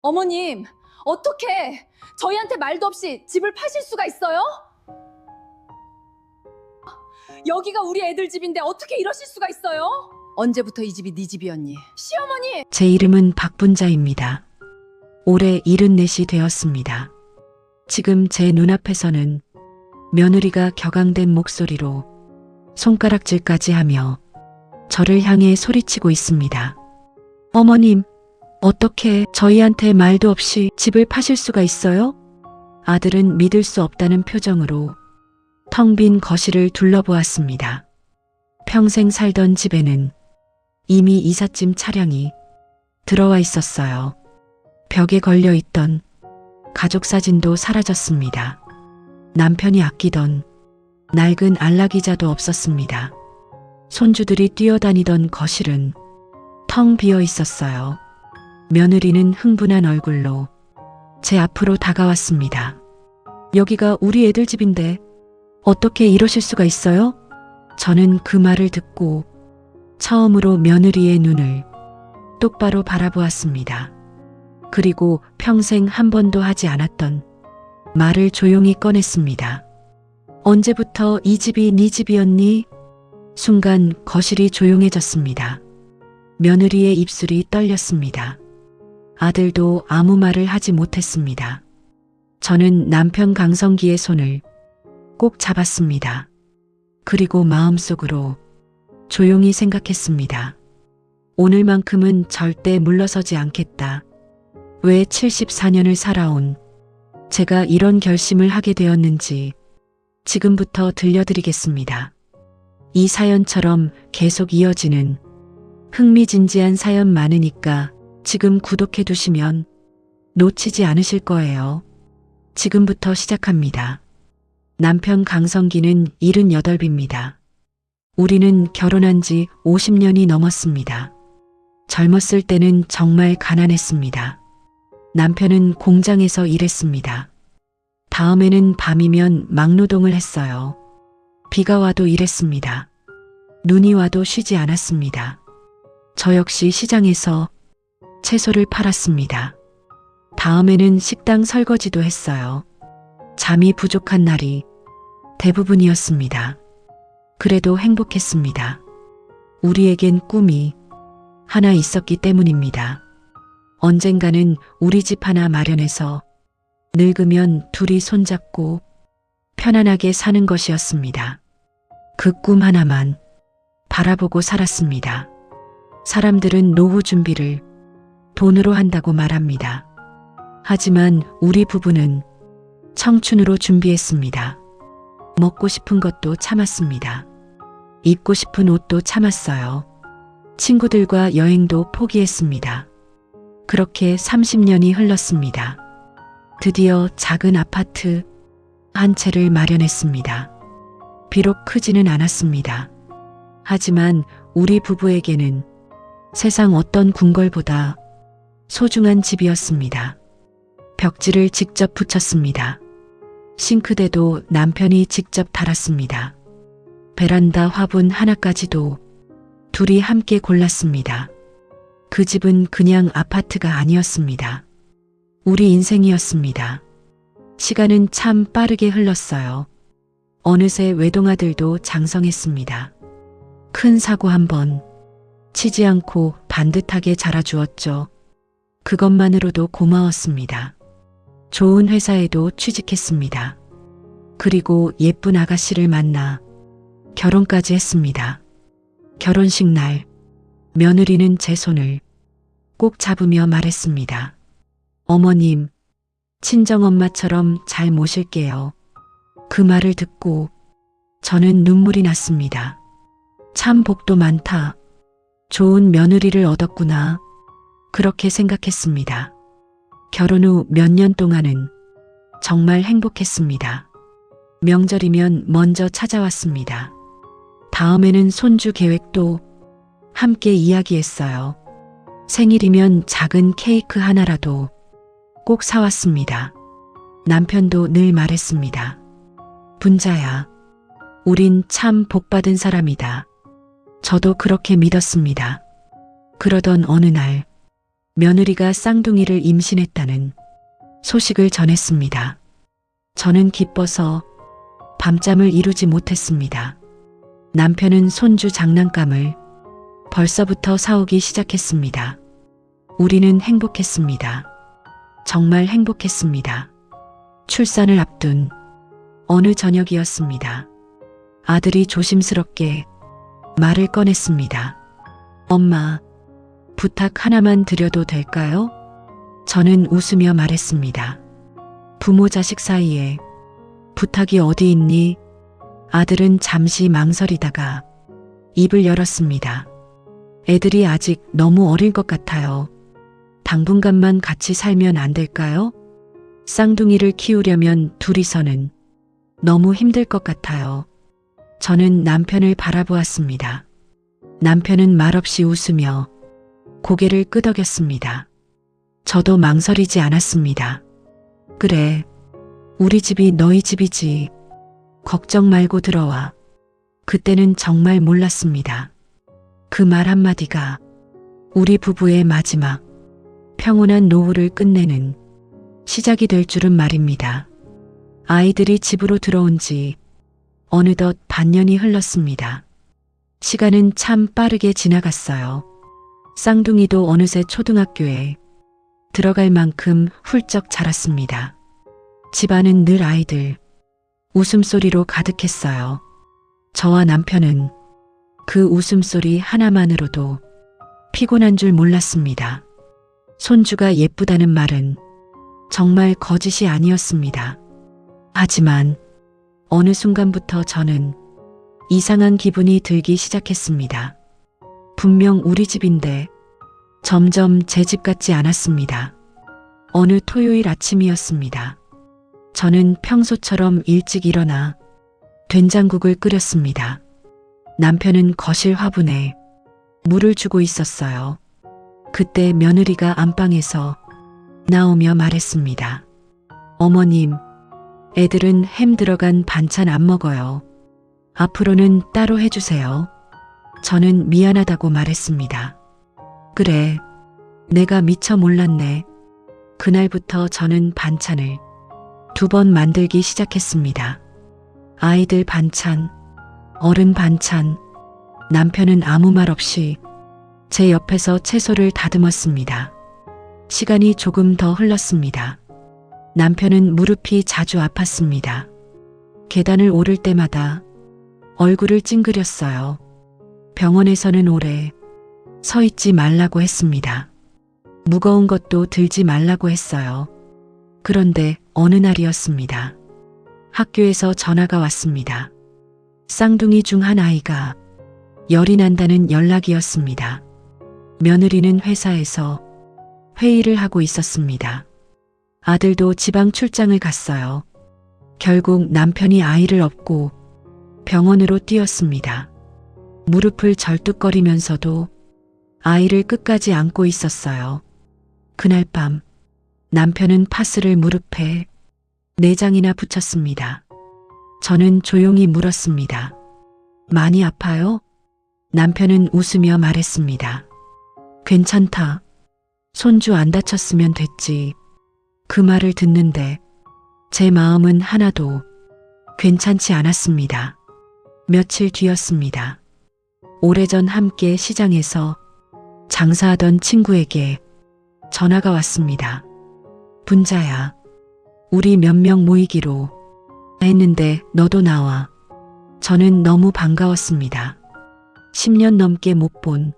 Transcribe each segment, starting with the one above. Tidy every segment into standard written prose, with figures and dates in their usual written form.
어머님, 어떻게 저희한테 말도 없이 집을 파실 수가 있어요? 여기가 우리 애들 집인데 어떻게 이러실 수가 있어요? 언제부터 이 집이 네 집이었니? 시어머니! 제 이름은 박분자입니다. 올해 74이 되었습니다. 지금 제 눈앞에서는 며느리가 격앙된 목소리로 손가락질까지 하며 저를 향해 소리치고 있습니다. 어머님, 어떻게 저희한테 말도 없이 집을 파실 수가 있어요? 아들은 믿을 수 없다는 표정으로 텅 빈 거실을 둘러보았습니다. 평생 살던 집에는 이미 이삿짐 차량이 들어와 있었어요. 벽에 걸려 있던 가족 사진도 사라졌습니다. 남편이 아끼던 낡은 안락의자도 없었습니다. 손주들이 뛰어다니던 거실은 텅 비어 있었어요. 며느리는 흥분한 얼굴로 제 앞으로 다가왔습니다. 여기가 우리 애들 집인데 어떻게 이러실 수가 있어요? 저는 그 말을 듣고 처음으로 며느리의 눈을 똑바로 바라보았습니다. 그리고 평생 한 번도 하지 않았던 말을 조용히 꺼냈습니다. 언제부터 이 집이 네 집이었니? 순간 거실이 조용해졌습니다. 며느리의 입술이 떨렸습니다. 아들도 아무 말을 하지 못했습니다. 저는 남편 강성기의 손을 꼭 잡았습니다. 그리고 마음속으로 조용히 생각했습니다. 오늘만큼은 절대 물러서지 않겠다. 왜 74년을 살아온 제가 이런 결심을 하게 되었는지 지금부터 들려드리겠습니다. 이 사연처럼 계속 이어지는 흥미진지한 사연 많으니까 지금 구독해 두시면 놓치지 않으실 거예요. 지금부터 시작합니다. 남편 강성기는 78입니다. 우리는 결혼한 지 50년이 넘었습니다. 젊었을 때는 정말 가난했습니다. 남편은 공장에서 일했습니다. 다음에는 밤이면 막노동을 했어요. 비가 와도 일했습니다. 눈이 와도 쉬지 않았습니다. 저 역시 시장에서 채소를 팔았습니다. 다음에는 식당 설거지도 했어요. 잠이 부족한 날이 대부분이었습니다. 그래도 행복했습니다. 우리에겐 꿈이 하나 있었기 때문입니다. 언젠가는 우리 집 하나 마련해서 늙으면 둘이 손잡고 편안하게 사는 것이었습니다. 그 꿈 하나만 바라보고 살았습니다. 사람들은 노후 준비를 돈으로 한다고 말합니다. 하지만 우리 부부는 청춘으로 준비했습니다. 먹고 싶은 것도 참았습니다. 입고 싶은 옷도 참았어요. 친구들과 여행도 포기했습니다. 그렇게 30년이 흘렀습니다. 드디어 작은 아파트 한 채를 마련했습니다. 비록 크지는 않았습니다. 하지만 우리 부부에게는 세상 어떤 궁궐보다 소중한 집이었습니다. 벽지를 직접 붙였습니다. 싱크대도 남편이 직접 달았습니다. 베란다 화분 하나까지도 둘이 함께 골랐습니다. 그 집은 그냥 아파트가 아니었습니다. 우리 인생이었습니다. 시간은 참 빠르게 흘렀어요. 어느새 외동아들도 장성했습니다. 큰 사고 한 번 치지 않고 반듯하게 자라주었죠. 그것만으로도 고마웠습니다. 좋은 회사에도 취직했습니다. 그리고 예쁜 아가씨를 만나 결혼까지 했습니다. 결혼식 날 며느리는 제 손을 꼭 잡으며 말했습니다. 어머님, 친정엄마처럼 잘 모실게요. 그 말을 듣고 저는 눈물이 났습니다. 참 복도 많다. 좋은 며느리를 얻었구나. 그렇게 생각했습니다. 결혼 후 몇 년 동안은 정말 행복했습니다. 명절이면 먼저 찾아왔습니다. 다음에는 손주 계획도 함께 이야기했어요. 생일이면 작은 케이크 하나라도 꼭 사왔습니다. 남편도 늘 말했습니다. 분자야, 우린 참 복받은 사람이다. 저도 그렇게 믿었습니다. 그러던 어느 날 며느리가 쌍둥이를 임신했다는 소식을 전했습니다. 저는 기뻐서 밤잠을 이루지 못했습니다. 남편은 손주 장난감을 벌써부터 사오기 시작했습니다. 우리는 행복했습니다. 정말 행복했습니다. 출산을 앞둔 어느 저녁이었습니다. 아들이 조심스럽게 말을 꺼냈습니다. 엄마, 부탁 하나만 드려도 될까요? 저는 웃으며 말했습니다. 부모 자식 사이에 부탁이 어디 있니? 아들은 잠시 망설이다가 입을 열었습니다. 애들이 아직 너무 어릴 것 같아요. 당분간만 같이 살면 안 될까요? 쌍둥이를 키우려면 둘이서는 너무 힘들 것 같아요. 저는 남편을 바라보았습니다. 남편은 말없이 웃으며 고개를 끄덕였습니다. 저도 망설이지 않았습니다. 그래, 우리 집이 너희 집이지. 걱정 말고 들어와. 그때는 정말 몰랐습니다. 그 말 한마디가 우리 부부의 마지막 평온한 노후를 끝내는 시작이 될 줄은 말입니다. 아이들이 집으로 들어온 지 어느덧 반년이 흘렀습니다. 시간은 참 빠르게 지나갔어요. 쌍둥이도 어느새 초등학교에 들어갈 만큼 훌쩍 자랐습니다. 집안은 늘 아이들 웃음소리로 가득했어요. 저와 남편은 그 웃음소리 하나만으로도 피곤한 줄 몰랐습니다. 손주가 예쁘다는 말은 정말 거짓이 아니었습니다. 하지만 어느 순간부터 저는 이상한 기분이 들기 시작했습니다. 분명 우리 집인데 점점 제 집 같지 않았습니다. 어느 토요일 아침이었습니다. 저는 평소처럼 일찍 일어나 된장국을 끓였습니다. 남편은 거실 화분에 물을 주고 있었어요. 그때 며느리가 안방에서 나오며 말했습니다. 어머님, 애들은 햄 들어간 반찬 안 먹어요. 앞으로는 따로 해주세요. 저는 미안하다고 말했습니다. 그래, 내가 미처 몰랐네. 그날부터 저는 반찬을 2번 만들기 시작했습니다. 아이들 반찬, 어른 반찬. 남편은 아무 말 없이 제 옆에서 채소를 다듬었습니다. 시간이 조금 더 흘렀습니다. 남편은 무릎이 자주 아팠습니다. 계단을 오를 때마다 얼굴을 찡그렸어요. 병원에서는 오래 서 있지 말라고 했습니다. 무거운 것도 들지 말라고 했어요. 그런데 어느 날이었습니다. 학교에서 전화가 왔습니다. 쌍둥이 중 한 아이가 열이 난다는 연락이었습니다. 며느리는 회사에서 회의를 하고 있었습니다. 아들도 지방 출장을 갔어요. 결국 남편이 아이를 업고 병원으로 뛰었습니다. 무릎을 절뚝거리면서도 아이를 끝까지 안고 있었어요. 그날 밤 남편은 파스를 무릎에 4장이나 붙였습니다. 저는 조용히 물었습니다. 많이 아파요? 남편은 웃으며 말했습니다. 괜찮다. 손주 안 다쳤으면 됐지. 그 말을 듣는데 제 마음은 하나도 괜찮지 않았습니다. 며칠 뒤였습니다. 오래전 함께 시장에서 장사하던 친구에게 전화가 왔습니다. 분자야, 우리 몇 명 모이기로 했는데 너도 나와. 저는 너무 반가웠습니다. 10년 넘게 못 본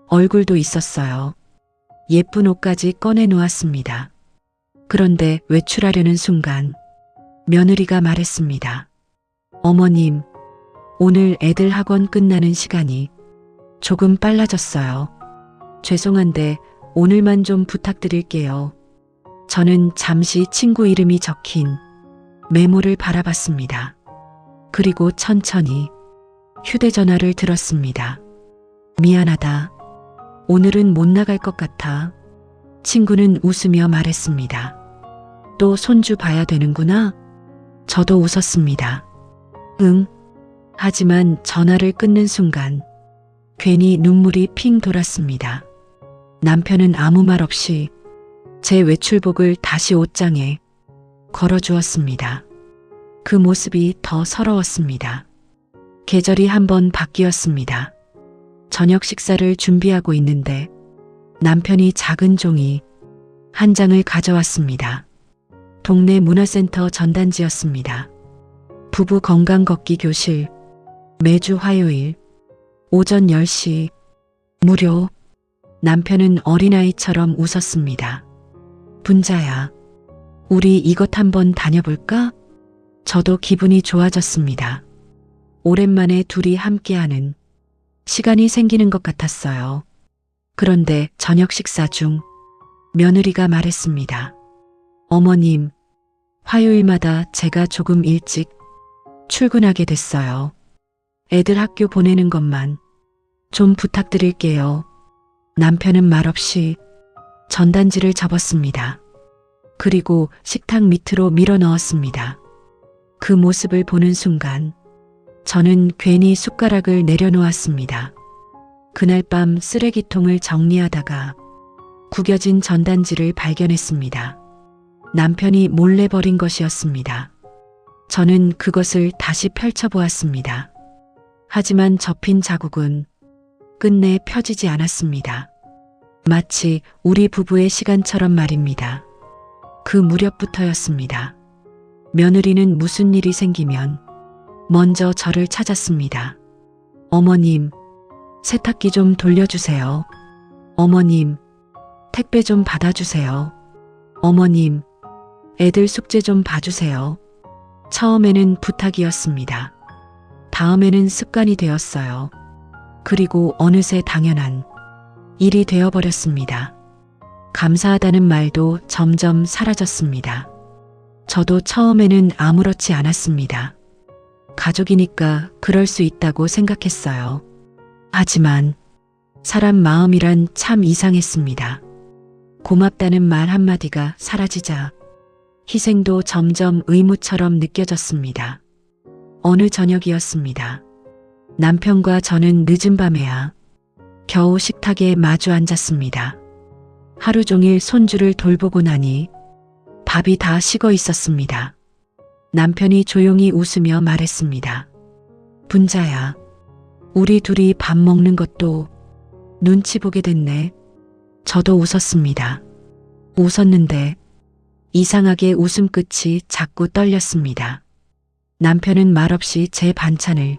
얼굴도 있었어요. 예쁜 옷까지 꺼내 놓았습니다. 그런데 외출하려는 순간 며느리가 말했습니다. 어머님, 오늘 애들 학원 끝나는 시간이 조금 빨라졌어요. 죄송한데 오늘만 좀 부탁드릴게요. 저는 잠시 친구 이름이 적힌 메모를 바라봤습니다. 그리고 천천히 휴대전화를 들었습니다. 미안하다. 오늘은 못 나갈 것 같아. 친구는 웃으며 말했습니다. 또 손주 봐야 되는구나. 저도 웃었습니다. 응. 하지만 전화를 끊는 순간 괜히 눈물이 핑 돌았습니다. 남편은 아무 말 없이 제 외출복을 다시 옷장에 걸어주었습니다. 그 모습이 더 서러웠습니다. 계절이 한번 바뀌었습니다. 저녁 식사를 준비하고 있는데 남편이 작은 종이 한 장을 가져왔습니다. 동네 문화센터 전단지였습니다. 부부 건강 걷기 교실, 매주 화요일, 오전 10시, 무료. 남편은 어린아이처럼 웃었습니다. 분자야, 우리 이것 한번 다녀볼까? 저도 기분이 좋아졌습니다. 오랜만에 둘이 함께하는 시간이 생기는 것 같았어요. 그런데 저녁 식사 중 며느리가 말했습니다. 어머님, 화요일마다 제가 조금 일찍 출근하게 됐어요. 애들 학교 보내는 것만 좀 부탁드릴게요. 남편은 말없이 전단지를 접었습니다. 그리고 식탁 밑으로 밀어 넣었습니다. 그 모습을 보는 순간 저는 괜히 숟가락을 내려놓았습니다. 그날 밤 쓰레기통을 정리하다가 구겨진 전단지를 발견했습니다. 남편이 몰래 버린 것이었습니다. 저는 그것을 다시 펼쳐보았습니다. 하지만 접힌 자국은 끝내 펴지지 않았습니다. 마치 우리 부부의 시간처럼 말입니다. 그 무렵부터였습니다. 며느리는 무슨 일이 생기면 먼저 저를 찾았습니다. 어머님, 세탁기 좀 돌려주세요. 어머님, 택배 좀 받아주세요. 어머님, 애들 숙제 좀 봐주세요. 처음에는 부탁이었습니다. 다음에는 습관이 되었어요. 그리고 어느새 당연한 일이 되어버렸습니다. 감사하다는 말도 점점 사라졌습니다. 저도 처음에는 아무렇지 않았습니다. 가족이니까 그럴 수 있다고 생각했어요. 하지만 사람 마음이란 참 이상했습니다. 고맙다는 말 한마디가 사라지자 희생도 점점 의무처럼 느껴졌습니다. 어느 저녁이었습니다. 남편과 저는 늦은 밤에야 겨우 식탁에 마주 앉았습니다. 하루 종일 손주를 돌보고 나니 밥이 다 식어 있었습니다. 남편이 조용히 웃으며 말했습니다. 분자야, 우리 둘이 밥 먹는 것도 눈치 보게 됐네. 저도 웃었습니다. 웃었는데 이상하게 웃음끝이 자꾸 떨렸습니다. 남편은 말없이 제 반찬을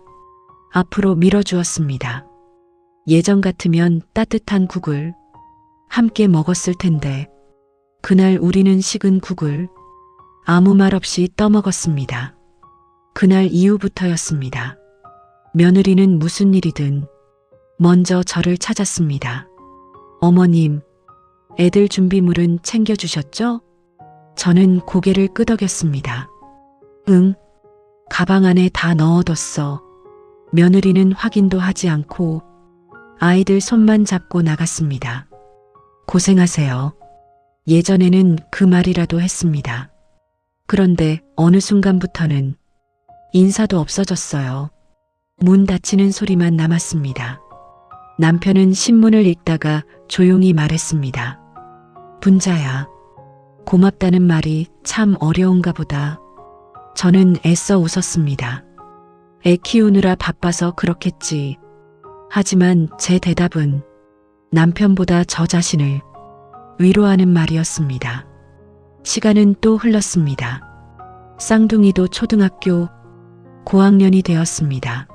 앞으로 밀어주었습니다. 예전 같으면 따뜻한 국을 함께 먹었을 텐데 그날 우리는 식은 국을 아무 말 없이 떠먹었습니다. 그날 이후부터였습니다. 며느리는 무슨 일이든 먼저 저를 찾았습니다. 어머님, 애들 준비물은 챙겨주셨죠? 저는 고개를 끄덕였습니다. 응, 가방 안에 다 넣어뒀어. 며느리는 확인도 하지 않고 아이들 손만 잡고 나갔습니다. 고생하세요. 예전에는 그 말이라도 했습니다. 그런데 어느 순간부터는 인사도 없어졌어요. 문 닫히는 소리만 남았습니다. 남편은 신문을 읽다가 조용히 말했습니다. 분자야, 고맙다는 말이 참 어려운가 보다. 저는 애써 웃었습니다. 애 키우느라 바빠서 그렇겠지. 하지만 제 대답은 남편보다 저 자신을 위로하는 말이었습니다. 시간은 또 흘렀습니다. 쌍둥이도 초등학교 고학년이 되었습니다.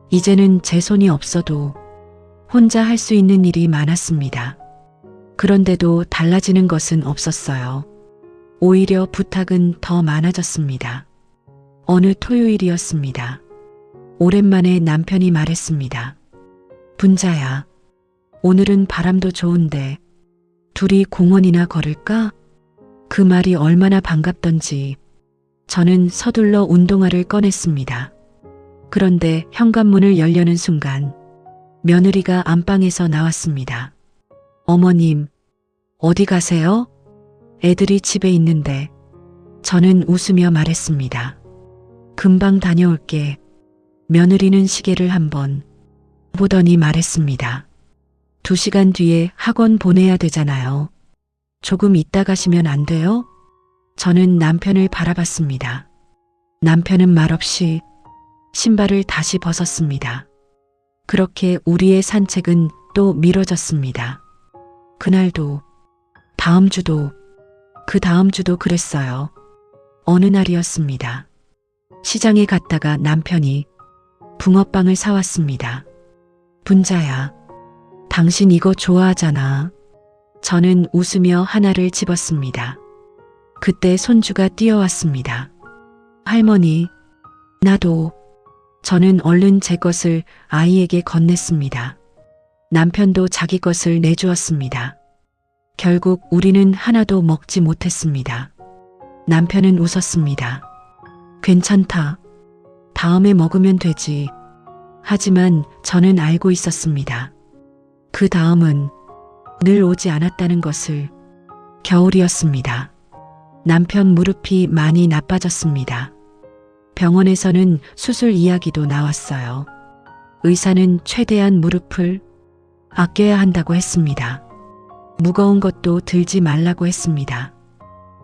이제는 제 손이 없어도 혼자 할 수 있는 일이 많았습니다. 그런데도 달라지는 것은 없었어요. 오히려 부탁은 더 많아졌습니다. 어느 토요일이었습니다. 오랜만에 남편이 말했습니다. 분자야, 오늘은 바람도 좋은데 둘이 공원이나 걸을까? 그 말이 얼마나 반갑던지 저는 서둘러 운동화를 꺼냈습니다. 그런데 현관문을 열려는 순간 며느리가 안방에서 나왔습니다. 어머님, 어디 가세요? 애들이 집에 있는데. 저는 웃으며 말했습니다. 금방 다녀올게. 며느리는 시계를 한번 보더니 말했습니다. 2시간 뒤에 학원 보내야 되잖아요. 조금 이따 가시면 안 돼요? 저는 남편을 바라봤습니다. 남편은 말없이 신발을 다시 벗었습니다. 그렇게 우리의 산책은 또 미뤄졌습니다. 그날도, 다음 주도, 그 다음 주도 그랬어요. 어느 날이었습니다. 시장에 갔다가 남편이 붕어빵을 사왔습니다. 분자야, 당신 이거 좋아하잖아. 저는 웃으며 하나를 집었습니다. 그때 손주가 뛰어왔습니다. 할머니, 나도. 저는 얼른 제 것을 아이에게 건넸습니다. 남편도 자기 것을 내주었습니다. 결국 우리는 하나도 먹지 못했습니다. 남편은 웃었습니다. 괜찮다. 다음에 먹으면 되지. 하지만 저는 알고 있었습니다. 그 다음은 늘 오지 않았다는 것을. 겨울이었습니다. 남편 무릎이 많이 나빠졌습니다. 병원에서는 수술 이야기도 나왔어요. 의사는 최대한 무릎을 아껴야 한다고 했습니다. 무거운 것도 들지 말라고 했습니다.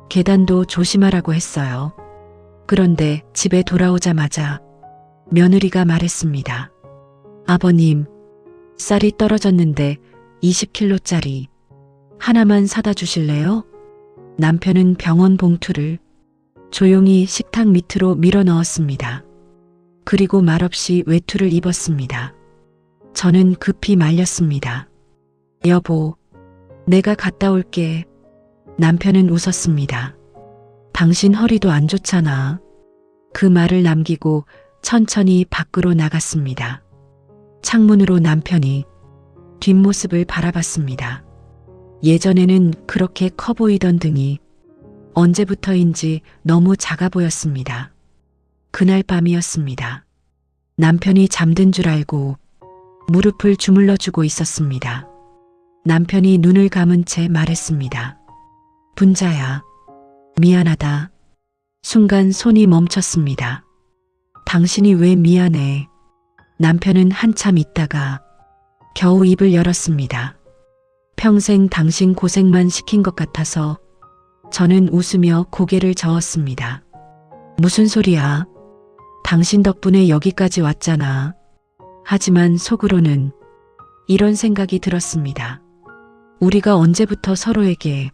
계단도 조심하라고 했어요. 그런데 집에 돌아오자마자 며느리가 말했습니다. 아버님, 쌀이 떨어졌는데 20kg짜리 하나만 사다 주실래요? 남편은 병원 봉투를 조용히 식탁 밑으로 밀어 넣었습니다. 그리고 말없이 외투를 입었습니다. 저는 급히 말렸습니다. 여보, 내가 갔다 올게. 남편은 웃었습니다. 당신 허리도 안 좋잖아. 그 말을 남기고 천천히 밖으로 나갔습니다. 창문으로 남편이 뒷모습을 바라봤습니다. 예전에는 그렇게 커 보이던 등이 언제부터인지 너무 작아 보였습니다. 그날 밤이었습니다. 남편이 잠든 줄 알고 무릎을 주물러 주고 있었습니다. 남편이 눈을 감은 채 말했습니다. 분자야, 미안하다. 순간 손이 멈췄습니다. 당신이 왜 미안해? 남편은 한참 있다가 겨우 입을 열었습니다. 평생 당신 고생만 시킨 것 같아서. 저는 웃으며 고개를 저었습니다. 무슨 소리야? 당신 덕분에 여기까지 왔잖아. 하지만 속으로는 이런 생각이 들었습니다. 우리가 언제부터 서로에게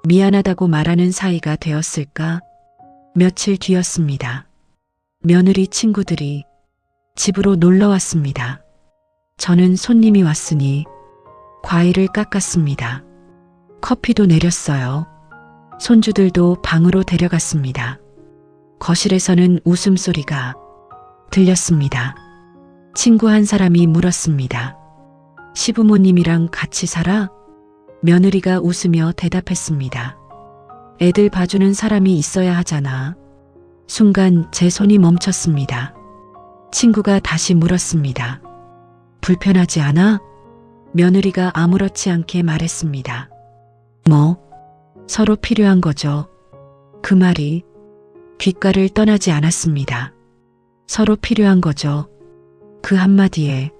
미안하다고 말하는 사이가 되었을까? 며칠 뒤였습니다. 며느리 친구들이 집으로 놀러 왔습니다. 저는 손님이 왔으니 과일을 깎았습니다. 커피도 내렸어요. 손주들도 방으로 데려갔습니다. 거실에서는 웃음소리가 들렸습니다. 친구 한 사람이 물었습니다. 시부모님이랑 같이 살아? 며느리가 웃으며 대답했습니다. 애들 봐주는 사람이 있어야 하잖아. 순간 제 손이 멈췄습니다. 친구가 다시 물었습니다. 불편하지 않아? 며느리가 아무렇지 않게 말했습니다. 뭐? 서로 필요한 거죠. 그 말이 귓가를 떠나지 않았습니다. 서로 필요한 거죠. 그 한마디에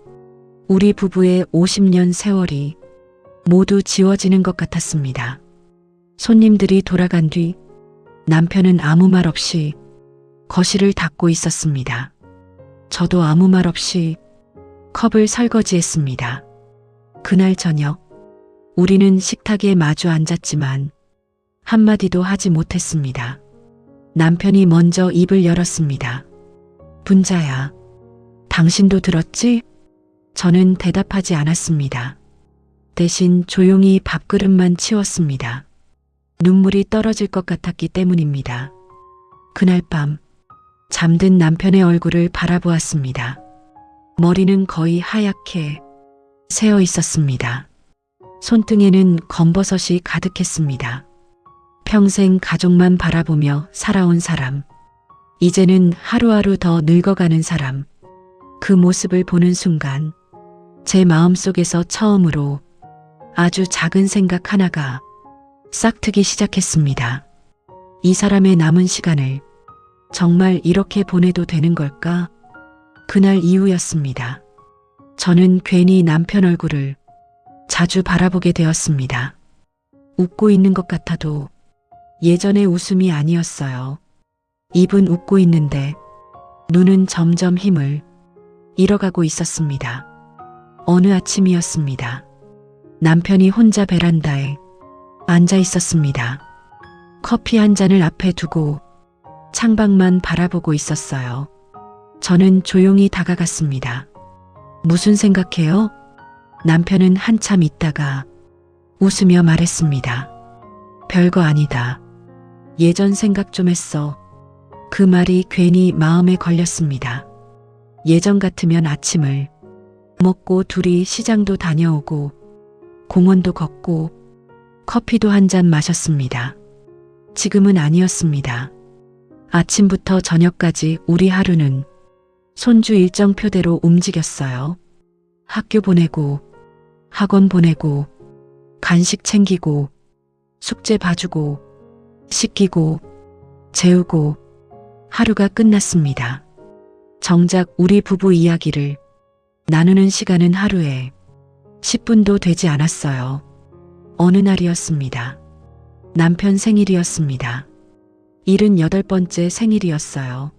우리 부부의 50년 세월이 모두 지워지는 것 같았습니다. 손님들이 돌아간 뒤 남편은 아무 말 없이 거실을 닦고 있었습니다. 저도 아무 말 없이 컵을 설거지했습니다. 그날 저녁 우리는 식탁에 마주 앉았지만 한마디도 하지 못했습니다. 남편이 먼저 입을 열었습니다. 분자야, 당신도 들었지? 저는 대답하지 않았습니다. 대신 조용히 밥그릇만 치웠습니다. 눈물이 떨어질 것 같았기 때문입니다. 그날 밤 잠든 남편의 얼굴을 바라보았습니다. 머리는 거의 하얗게 새어 있었습니다. 손등에는 검버섯이 가득했습니다. 평생 가족만 바라보며 살아온 사람. 이제는 하루하루 더 늙어가는 사람. 그 모습을 보는 순간 제 마음속에서 처음으로 아주 작은 생각 하나가 싹트기 시작했습니다. 이 사람의 남은 시간을 정말 이렇게 보내도 되는 걸까? 그날 이후였습니다. 저는 괜히 남편 얼굴을 자주 바라보게 되었습니다. 웃고 있는 것 같아도 예전의 웃음이 아니었어요. 입은 웃고 있는데 눈은 점점 힘을 잃어가고 있었습니다. 어느 아침이었습니다. 남편이 혼자 베란다에 앉아 있었습니다. 커피 한 잔을 앞에 두고 창밖만 바라보고 있었어요. 저는 조용히 다가갔습니다. 무슨 생각해요? 남편은 한참 있다가 웃으며 말했습니다. 별거 아니다. 예전 생각 좀 했어. 그 말이 괜히 마음에 걸렸습니다. 예전 같으면 아침을 먹고 둘이 시장도 다녀오고 공원도 걷고 커피도 한 잔 마셨습니다. 지금은 아니었습니다. 아침부터 저녁까지 우리 하루는 손주 일정표대로 움직였어요. 학교 보내고 학원 보내고 간식 챙기고 숙제 봐주고 씻기고 재우고 하루가 끝났습니다. 정작 우리 부부 이야기를 나누는 시간은 하루에 10분도 되지 않았어요. 어느 날이었습니다. 남편 생일이었습니다. 78번째 생일이었어요.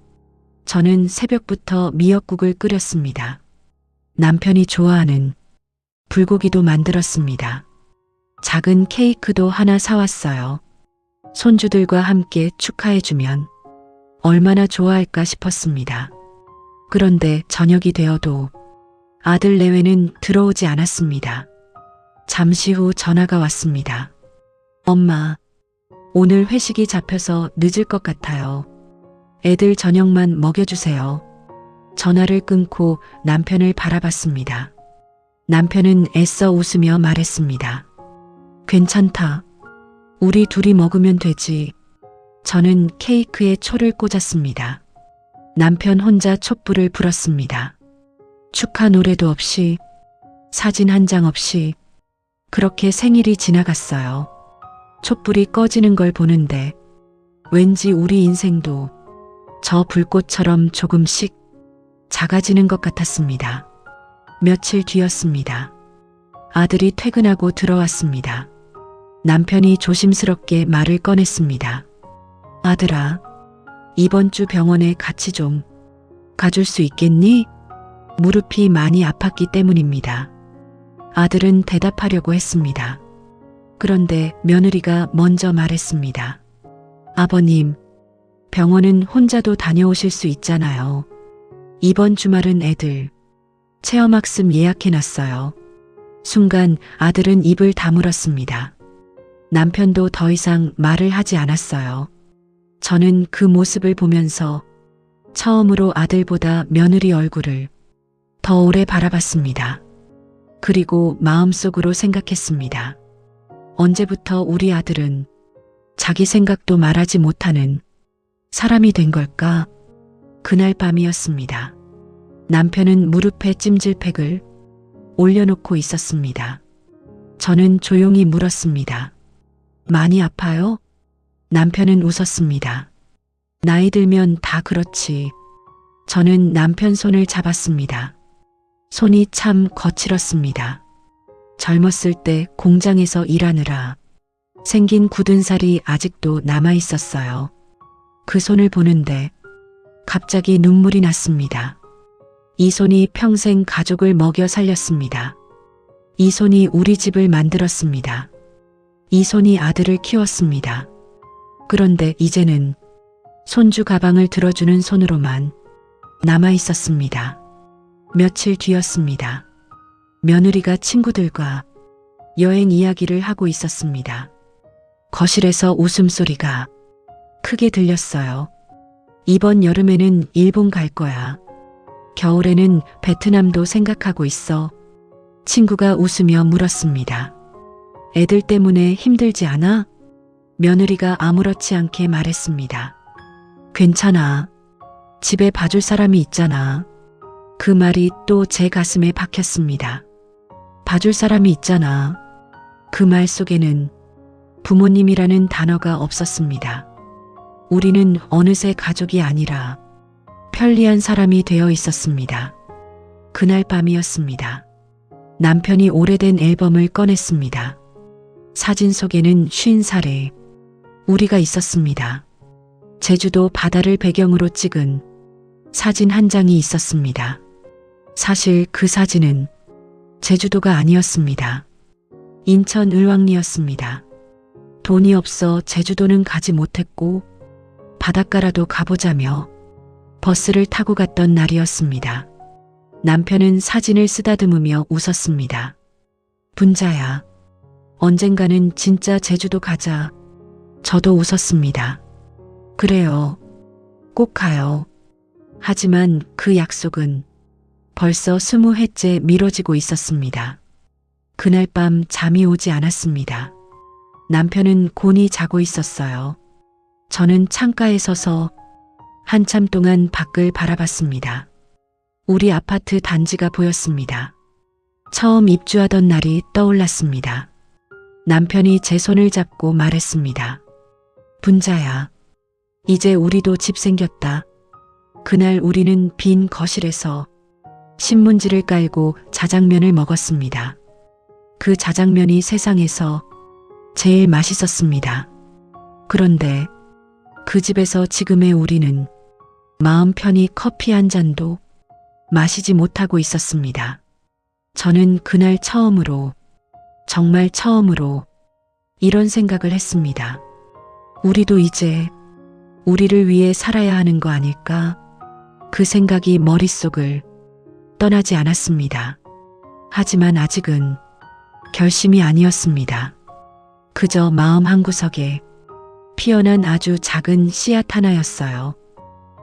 저는 새벽부터 미역국을 끓였습니다. 남편이 좋아하는 불고기도 만들었습니다. 작은 케이크도 하나 사왔어요. 손주들과 함께 축하해주면 얼마나 좋아할까 싶었습니다. 그런데 저녁이 되어도 아들 내외는 들어오지 않았습니다. 잠시 후 전화가 왔습니다. 엄마, 오늘 회식이 잡혀서 늦을 것 같아요. 애들 저녁만 먹여주세요. 전화를 끊고 남편을 바라봤습니다. 남편은 애써 웃으며 말했습니다. 괜찮다. 우리 둘이 먹으면 되지. 저는 케이크에 초를 꽂았습니다. 남편 혼자 촛불을 불었습니다. 축하 노래도 없이, 사진 한 장 없이 그렇게 생일이 지나갔어요. 촛불이 꺼지는 걸 보는데 왠지 우리 인생도 저 불꽃처럼 조금씩 작아지는 것 같았습니다. 며칠 뒤였습니다. 아들이 퇴근하고 들어왔습니다. 남편이 조심스럽게 말을 꺼냈습니다. 아들아, 이번 주 병원에 같이 좀 가줄 수 있겠니? 무릎이 많이 아팠기 때문입니다. 아들은 대답하려고 했습니다. 그런데 며느리가 먼저 말했습니다. 아버님, 병원은 혼자도 다녀오실 수 있잖아요. 이번 주말은 애들 체험학습 예약해놨어요. 순간 아들은 입을 다물었습니다. 남편도 더 이상 말을 하지 않았어요. 저는 그 모습을 보면서 처음으로 아들보다 며느리 얼굴을 더 오래 바라봤습니다. 그리고 마음속으로 생각했습니다. 언제부터 우리 아들은 자기 생각도 말하지 못하는 사람이 된 걸까? 그날 밤이었습니다. 남편은 무릎에 찜질팩을 올려놓고 있었습니다. 저는 조용히 물었습니다. 많이 아파요? 남편은 웃었습니다. 나이 들면 다 그렇지. 저는 남편 손을 잡았습니다. 손이 참 거칠었습니다. 젊었을 때 공장에서 일하느라 생긴 굳은 살이 아직도 남아 있었어요. 그 손을 보는데 갑자기 눈물이 났습니다. 이 손이 평생 가족을 먹여 살렸습니다. 이 손이 우리 집을 만들었습니다. 이 손이 아들을 키웠습니다. 그런데 이제는 손주 가방을 들어주는 손으로만 남아 있었습니다. 며칠 뒤였습니다. 며느리가 친구들과 여행 이야기를 하고 있었습니다. 거실에서 웃음소리가 크게 들렸어요. 이번 여름에는 일본 갈 거야. 겨울에는 베트남도 생각하고 있어. 친구가 웃으며 물었습니다. 애들 때문에 힘들지 않아? 며느리가 아무렇지 않게 말했습니다. 괜찮아. 집에 봐줄 사람이 있잖아. 그 말이 또 제 가슴에 박혔습니다. 봐줄 사람이 있잖아. 그 말 속에는 부모님이라는 단어가 없었습니다. 우리는 어느새 가족이 아니라 편리한 사람이 되어 있었습니다. 그날 밤이었습니다. 남편이 오래된 앨범을 꺼냈습니다. 사진 속에는 50살의 우리가 있었습니다. 제주도 바다를 배경으로 찍은 사진 한 장이 있었습니다. 사실 그 사진은 제주도가 아니었습니다. 인천 을왕리였습니다. 돈이 없어 제주도는 가지 못했고 바닷가라도 가보자며 버스를 타고 갔던 날이었습니다. 남편은 사진을 쓰다듬으며 웃었습니다. 분자야, 언젠가는 진짜 제주도 가자. 저도 웃었습니다. 그래요. 꼭 가요. 하지만 그 약속은 벌써 20회째 미뤄지고 있었습니다. 그날 밤 잠이 오지 않았습니다. 남편은 곤히 자고 있었어요. 저는 창가에 서서 한참 동안 밖을 바라봤습니다. 우리 아파트 단지가 보였습니다. 처음 입주하던 날이 떠올랐습니다. 남편이 제 손을 잡고 말했습니다. 분자야, 이제 우리도 집 생겼다. 그날 우리는 빈 거실에서 신문지를 깔고 자장면을 먹었습니다. 그 자장면이 세상에서 제일 맛있었습니다. 그런데 그 집에서 지금의 우리는 마음 편히 커피 한 잔도 마시지 못하고 있었습니다. 저는 그날 처음으로, 정말 처음으로 이런 생각을 했습니다. 우리도 이제 우리를 위해 살아야 하는 거 아닐까? 그 생각이 머릿속을 떠나지 않았습니다. 하지만 아직은 결심이 아니었습니다. 그저 마음 한구석에 피어난 아주 작은 씨앗 하나였어요.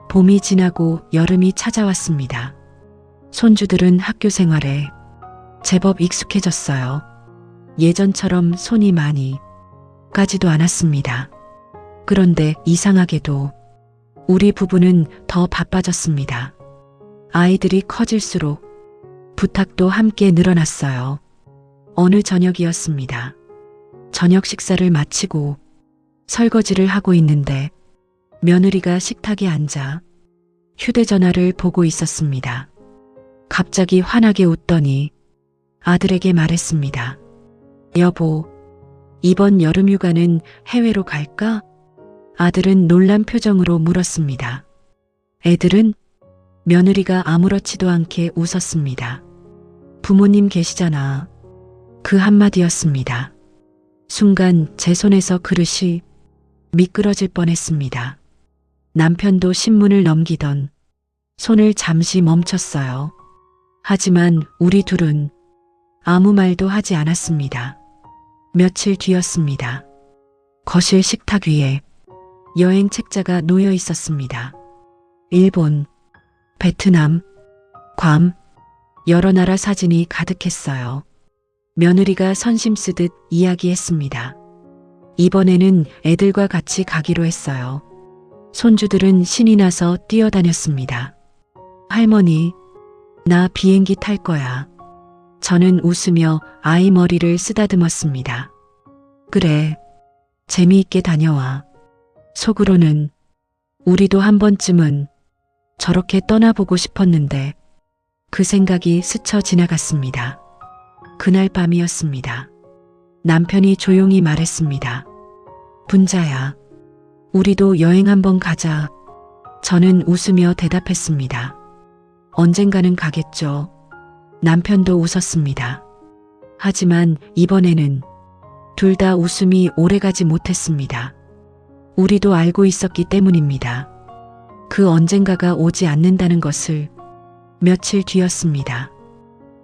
봄이 지나고 여름이 찾아왔습니다. 손주들은 학교 생활에 제법 익숙해졌어요. 예전처럼 손이 많이 가지도 않았습니다. 그런데 이상하게도 우리 부부는 더 바빠졌습니다. 아이들이 커질수록 부탁도 함께 늘어났어요. 어느 저녁이었습니다. 저녁 식사를 마치고 설거지를 하고 있는데 며느리가 식탁에 앉아 휴대전화를 보고 있었습니다. 갑자기 환하게 웃더니 아들에게 말했습니다. 여보, 이번 여름휴가는 해외로 갈까? 아들은 놀란 표정으로 물었습니다. 애들은? 며느리가 아무렇지도 않게 웃었습니다. 부모님 계시잖아. 그 한마디였습니다. 순간 제 손에서 그릇이 미끄러질 뻔했습니다. 남편도 신문을 넘기던 손을 잠시 멈췄어요. 하지만 우리 둘은 아무 말도 하지 않았습니다. 며칠 뒤였습니다. 거실 식탁 위에 여행 책자가 놓여 있었습니다. 일본, 베트남, 괌, 여러 나라 사진이 가득했어요. 며느리가 선심 쓰듯 이야기했습니다. 이번에는 애들과 같이 가기로 했어요. 손주들은 신이 나서 뛰어다녔습니다. 할머니, 나 비행기 탈 거야. 저는 웃으며 아이 머리를 쓰다듬었습니다. 그래, 재미있게 다녀와. 속으로는 우리도 한 번쯤은 저렇게 떠나보고 싶었는데 그 생각이 스쳐 지나갔습니다. 그날 밤이었습니다. 남편이 조용히 말했습니다. 분자야, 우리도 여행 한번 가자. 저는 웃으며 대답했습니다. 언젠가는 가겠죠. 남편도 웃었습니다. 하지만 이번에는 둘 다 웃음이 오래가지 못했습니다. 우리도 알고 있었기 때문입니다. 그 언젠가가 오지 않는다는 것을. 며칠 뒤였습니다.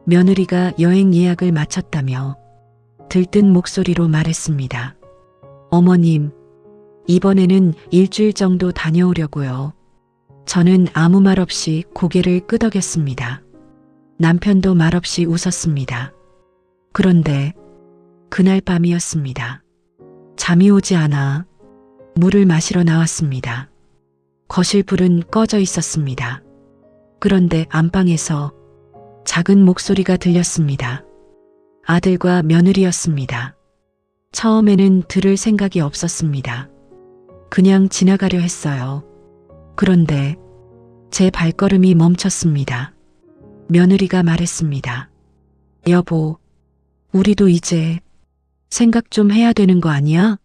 며느리가 여행 예약을 마쳤다며 들뜬 목소리로 말했습니다. 어머님, 이번에는 일주일 정도 다녀오려고요. 저는 아무 말 없이 고개를 끄덕였습니다. 남편도 말없이 웃었습니다. 그런데 그날 밤이었습니다. 잠이 오지 않아 물을 마시러 나왔습니다. 거실 불은 꺼져 있었습니다. 그런데 안방에서 작은 목소리가 들렸습니다. 아들과 며느리였습니다. 처음에는 들을 생각이 없었습니다. 그냥 지나가려 했어요. 그런데 제 발걸음이 멈췄습니다. 며느리가 말했습니다. 여보, 우리도 이제 생각 좀 해야 되는 거 아니야?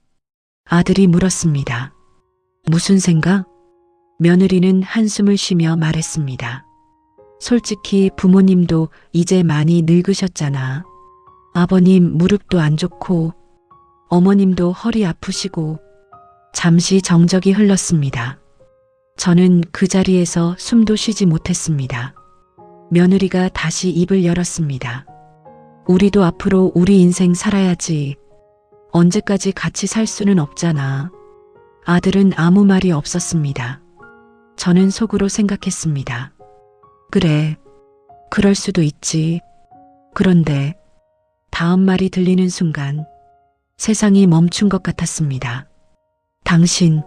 아들이 물었습니다. 무슨 생각? 며느리는 한숨을 쉬며 말했습니다. 솔직히 부모님도 이제 많이 늙으셨잖아. 아버님 무릎도 안 좋고 어머님도 허리 아프시고. 잠시 정적이 흘렀습니다. 저는 그 자리에서 숨도 쉬지 못했습니다. 며느리가 다시 입을 열었습니다. 우리도 앞으로 우리 인생 살아야지. 언제까지 같이 살 수는 없잖아. 아들은 아무 말이 없었습니다. 저는 속으로 생각했습니다. 그래, 그럴 수도 있지. 그런데 다음 말이 들리는 순간 세상이 멈춘 것 같았습니다. 당신,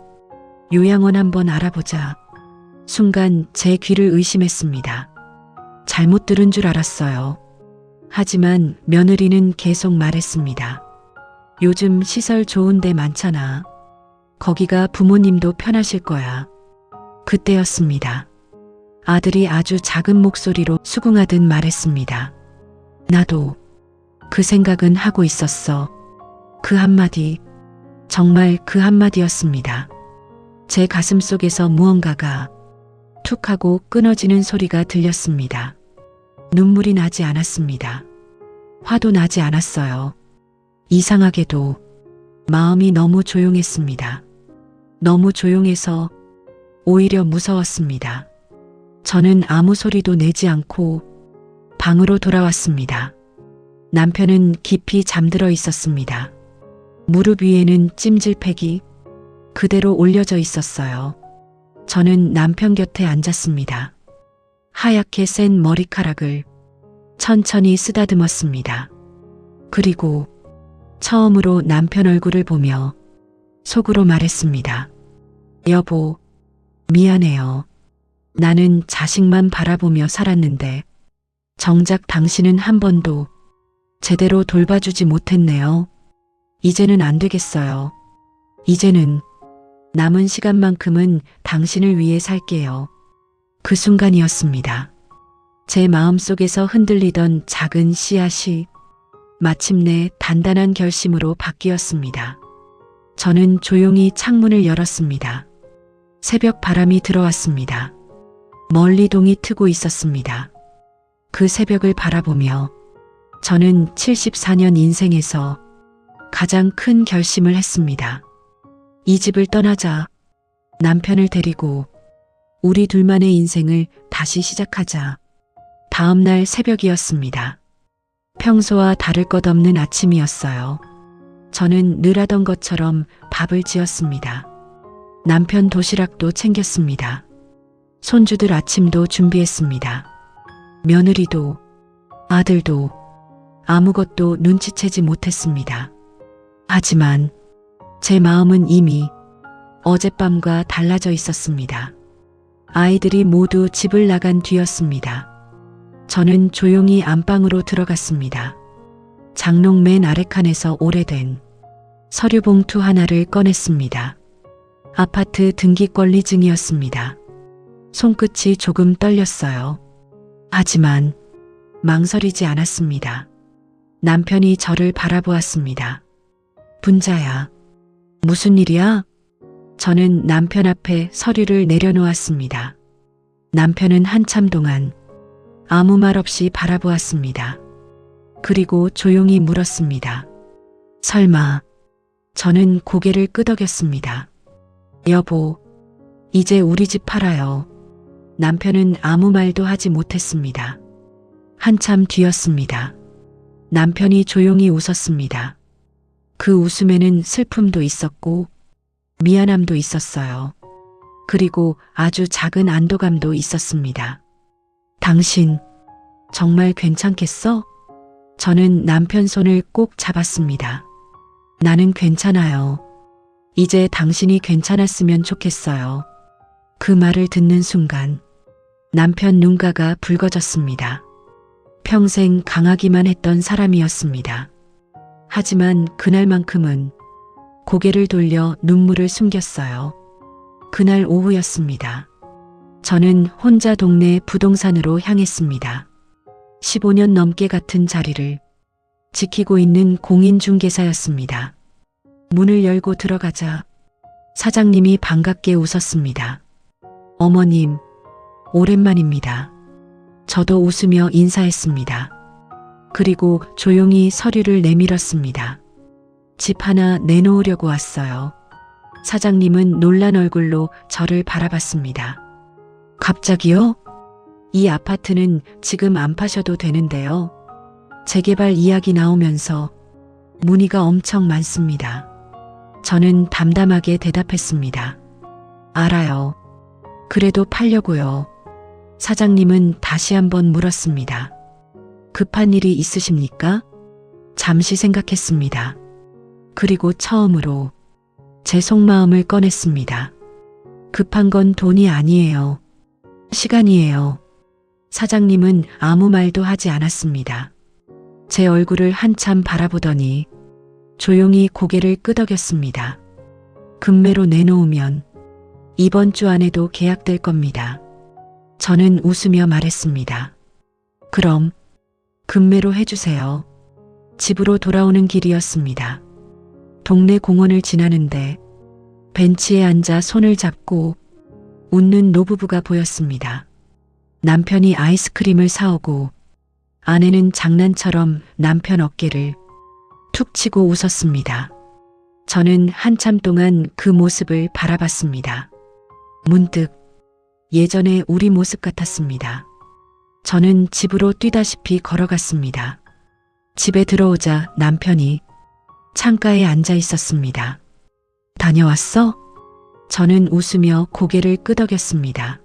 요양원 한번 알아보자. 순간 제 귀를 의심했습니다. 잘못 들은 줄 알았어요. 하지만 며느리는 계속 말했습니다. 요즘 시설 좋은 데 많잖아. 거기가 부모님도 편하실 거야. 그때였습니다. 아들이 아주 작은 목소리로 수긍하듯 말했습니다. 나도 그 생각은 하고 있었어. 그 한마디, 정말 그 한마디였습니다. 제 가슴 속에서 무언가가 툭 하고 끊어지는 소리가 들렸습니다. 눈물이 나지 않았습니다. 화도 나지 않았어요. 이상하게도 마음이 너무 조용했습니다. 너무 조용해서 오히려 무서웠습니다. 저는 아무 소리도 내지 않고 방으로 돌아왔습니다. 남편은 깊이 잠들어 있었습니다. 무릎 위에는 찜질팩이 그대로 올려져 있었어요. 저는 남편 곁에 앉았습니다. 하얗게 센 머리카락을 천천히 쓰다듬었습니다. 그리고 처음으로 남편 얼굴을 보며 속으로 말했습니다. 여보, 미안해요. 나는 자식만 바라보며 살았는데 정작 당신은 한 번도 제대로 돌봐주지 못했네요. 이제는 안 되겠어요. 이제는 남은 시간만큼은 당신을 위해 살게요. 그 순간이었습니다. 제 마음속에서 흔들리던 작은 씨앗이 마침내 단단한 결심으로 바뀌었습니다. 저는 조용히 창문을 열었습니다. 새벽 바람이 들어왔습니다. 멀리 동이 트고 있었습니다. 그 새벽을 바라보며 저는 74년 인생에서 가장 큰 결심을 했습니다. 이 집을 떠나자. 남편을 데리고 우리 둘만의 인생을 다시 시작하자. 다음 날 새벽이었습니다. 평소와 다를 것 없는 아침이었어요. 저는 늘 하던 것처럼 밥을 지었습니다. 남편 도시락도 챙겼습니다. 손주들 아침도 준비했습니다. 며느리도 아들도 아무것도 눈치채지 못했습니다. 하지만 제 마음은 이미 어젯밤과 달라져 있었습니다. 아이들이 모두 집을 나간 뒤였습니다. 저는 조용히 안방으로 들어갔습니다. 장롱 맨 아래칸에서 오래된 서류 봉투 하나를 꺼냈습니다. 아파트 등기권리증이었습니다. 손끝이 조금 떨렸어요. 하지만 망설이지 않았습니다. 남편이 저를 바라보았습니다. 분자야, 무슨 일이야? 저는 남편 앞에 서류를 내려놓았습니다. 남편은 한참 동안 아무 말 없이 바라보았습니다. 그리고 조용히 물었습니다. 설마. 저는 고개를 끄덕였습니다. 여보, 이제 우리 집 팔아요. 남편은 아무 말도 하지 못했습니다. 한참 뒤였습니다. 남편이 조용히 웃었습니다. 그 웃음에는 슬픔도 있었고 미안함도 있었어요. 그리고 아주 작은 안도감도 있었습니다. 당신 정말 괜찮겠어? 저는 남편 손을 꼭 잡았습니다. 나는 괜찮아요. 이제 당신이 괜찮았으면 좋겠어요. 그 말을 듣는 순간 남편 눈가가 붉어졌습니다. 평생 강하기만 했던 사람이었습니다. 하지만 그날만큼은 고개를 돌려 눈물을 숨겼어요. 그날 오후였습니다. 저는 혼자 동네 부동산으로 향했습니다. 15년 넘게 같은 자리를 지키고 있는 공인중개사였습니다. 문을 열고 들어가자 사장님이 반갑게 웃었습니다. 어머님, 오랜만입니다. 저도 웃으며 인사했습니다. 그리고 조용히 서류를 내밀었습니다. 집 하나 내놓으려고 왔어요. 사장님은 놀란 얼굴로 저를 바라봤습니다. 갑자기요? 이 아파트는 지금 안 파셔도 되는데요. 재개발 이야기 나오면서 문의가 엄청 많습니다. 저는 담담하게 대답했습니다. 알아요. 그래도 팔려고요. 사장님은 다시 한번 물었습니다. 급한 일이 있으십니까? 잠시 생각했습니다. 그리고 처음으로 제 속마음을 꺼냈습니다. 급한 건 돈이 아니에요. 시간이에요. 사장님은 아무 말도 하지 않았습니다. 제 얼굴을 한참 바라보더니 조용히 고개를 끄덕였습니다. 금매로 내놓으면 이번 주 안에도 계약될 겁니다. 저는 웃으며 말했습니다. 그럼 금매로 해주세요. 집으로 돌아오는 길이었습니다. 동네 공원을 지나는데 벤치에 앉아 손을 잡고 웃는 노부부가 보였습니다. 남편이 아이스크림을 사오고 아내는 장난처럼 남편 어깨를 툭 치고 웃었습니다. 저는 한참 동안 그 모습을 바라봤습니다. 문득 예전의 우리 모습 같았습니다. 저는 집으로 뛰다시피 걸어갔습니다. 집에 들어오자 남편이 창가에 앉아 있었습니다. 다녀왔어? 저는 웃으며 고개를 끄덕였습니다.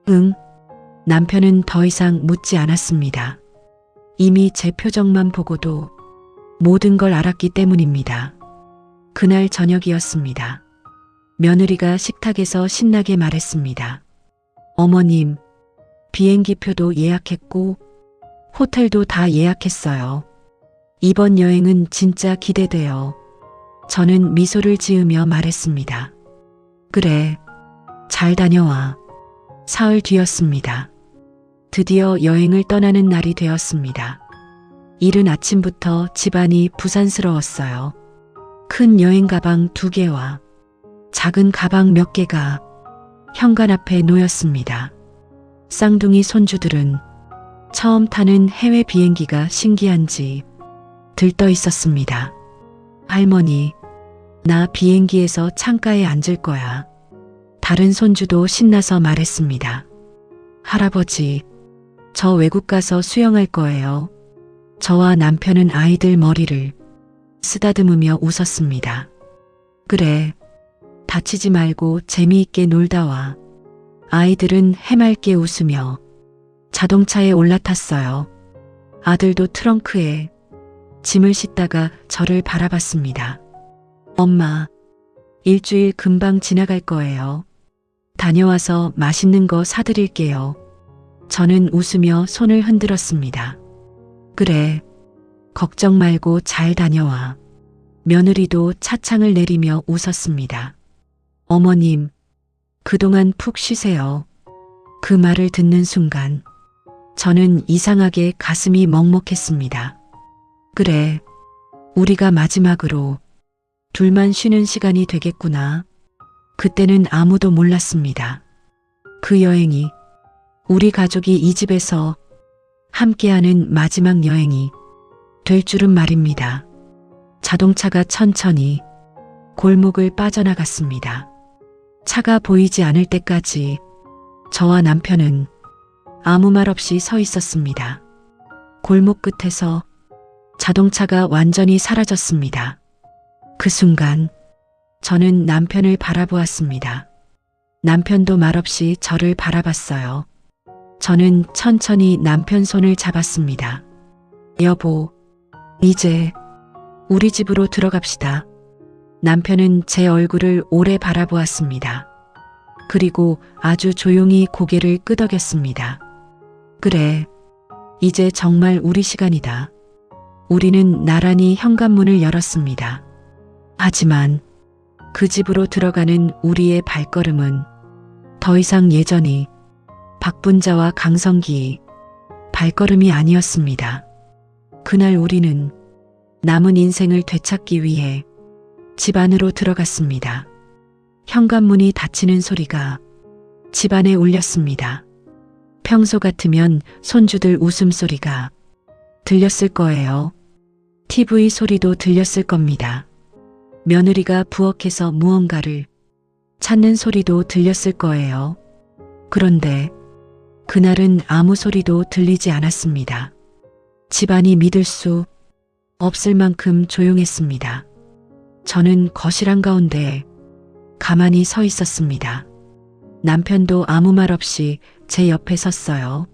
응. 남편은 더 이상 묻지 않았습니다. 이미 제 표정만 보고도 모든 걸 알았기 때문입니다. 그날 저녁이었습니다. 며느리가 식탁에서 신나게 말했습니다. 어머님, 비행기표도 예약했고 호텔도 다 예약했어요. 이번 여행은 진짜 기대돼요. 저는 미소를 지으며 말했습니다. 그래, 잘 다녀와. 사흘 뒤였습니다. 드디어 여행을 떠나는 날이 되었습니다. 이른 아침부터 집안이 부산스러웠어요. 큰 여행 가방 2개와 작은 가방 몇 개가 현관 앞에 놓였습니다. 쌍둥이 손주들은 처음 타는 해외 비행기가 신기한지 들떠 있었습니다. 할머니, 나 비행기에서 창가에 앉을 거야. 다른 손주도 신나서 말했습니다. 할아버지, 저 외국 가서 수영할 거예요. 저와 남편은 아이들 머리를 쓰다듬으며 웃었습니다. 그래, 다치지 말고 재미있게 놀다 와. 아이들은 해맑게 웃으며 자동차에 올라탔어요. 아들도 트렁크에 짐을 싣다가 저를 바라봤습니다. 엄마, 일주일 금방 지나갈 거예요. 다녀와서 맛있는 거 사드릴게요. 저는 웃으며 손을 흔들었습니다. 그래, 걱정 말고 잘 다녀와. 며느리도 차창을 내리며 웃었습니다. 어머님, 그동안 푹 쉬세요. 그 말을 듣는 순간 저는 이상하게 가슴이 먹먹했습니다. 그래, 우리가 마지막으로 둘만 쉬는 시간이 되겠구나. 그때는 아무도 몰랐습니다. 그 여행이, 우리 가족이 이 집에서 함께하는 마지막 여행이 될 줄은 말입니다. 자동차가 천천히 골목을 빠져나갔습니다. 차가 보이지 않을 때까지 저와 남편은 아무 말 없이 서 있었습니다. 골목 끝에서 자동차가 완전히 사라졌습니다. 그 순간 저는 남편을 바라보았습니다. 남편도 말없이 저를 바라봤어요. 저는 천천히 남편 손을 잡았습니다. 여보, 이제 우리 집으로 들어갑시다. 남편은 제 얼굴을 오래 바라보았습니다. 그리고 아주 조용히 고개를 끄덕였습니다. 그래, 이제 정말 우리 시간이다. 우리는 나란히 현관문을 열었습니다. 하지만 그 집으로 들어가는 우리의 발걸음은 더 이상 예전이 박분자와 강성기, 발걸음이 아니었습니다. 그날 우리는 남은 인생을 되찾기 위해 집 안으로 들어갔습니다. 현관문이 닫히는 소리가 집안에 울렸습니다. 평소 같으면 손주들 웃음소리가 들렸을 거예요. TV 소리도 들렸을 겁니다. 며느리가 부엌에서 무언가를 찾는 소리도 들렸을 거예요. 그런데 그날은 아무 소리도 들리지 않았습니다. 집안이 믿을 수 없을 만큼 조용했습니다. 저는 거실 한가운데 가만히 서 있었습니다. 남편도 아무 말 없이 제 옆에 섰어요.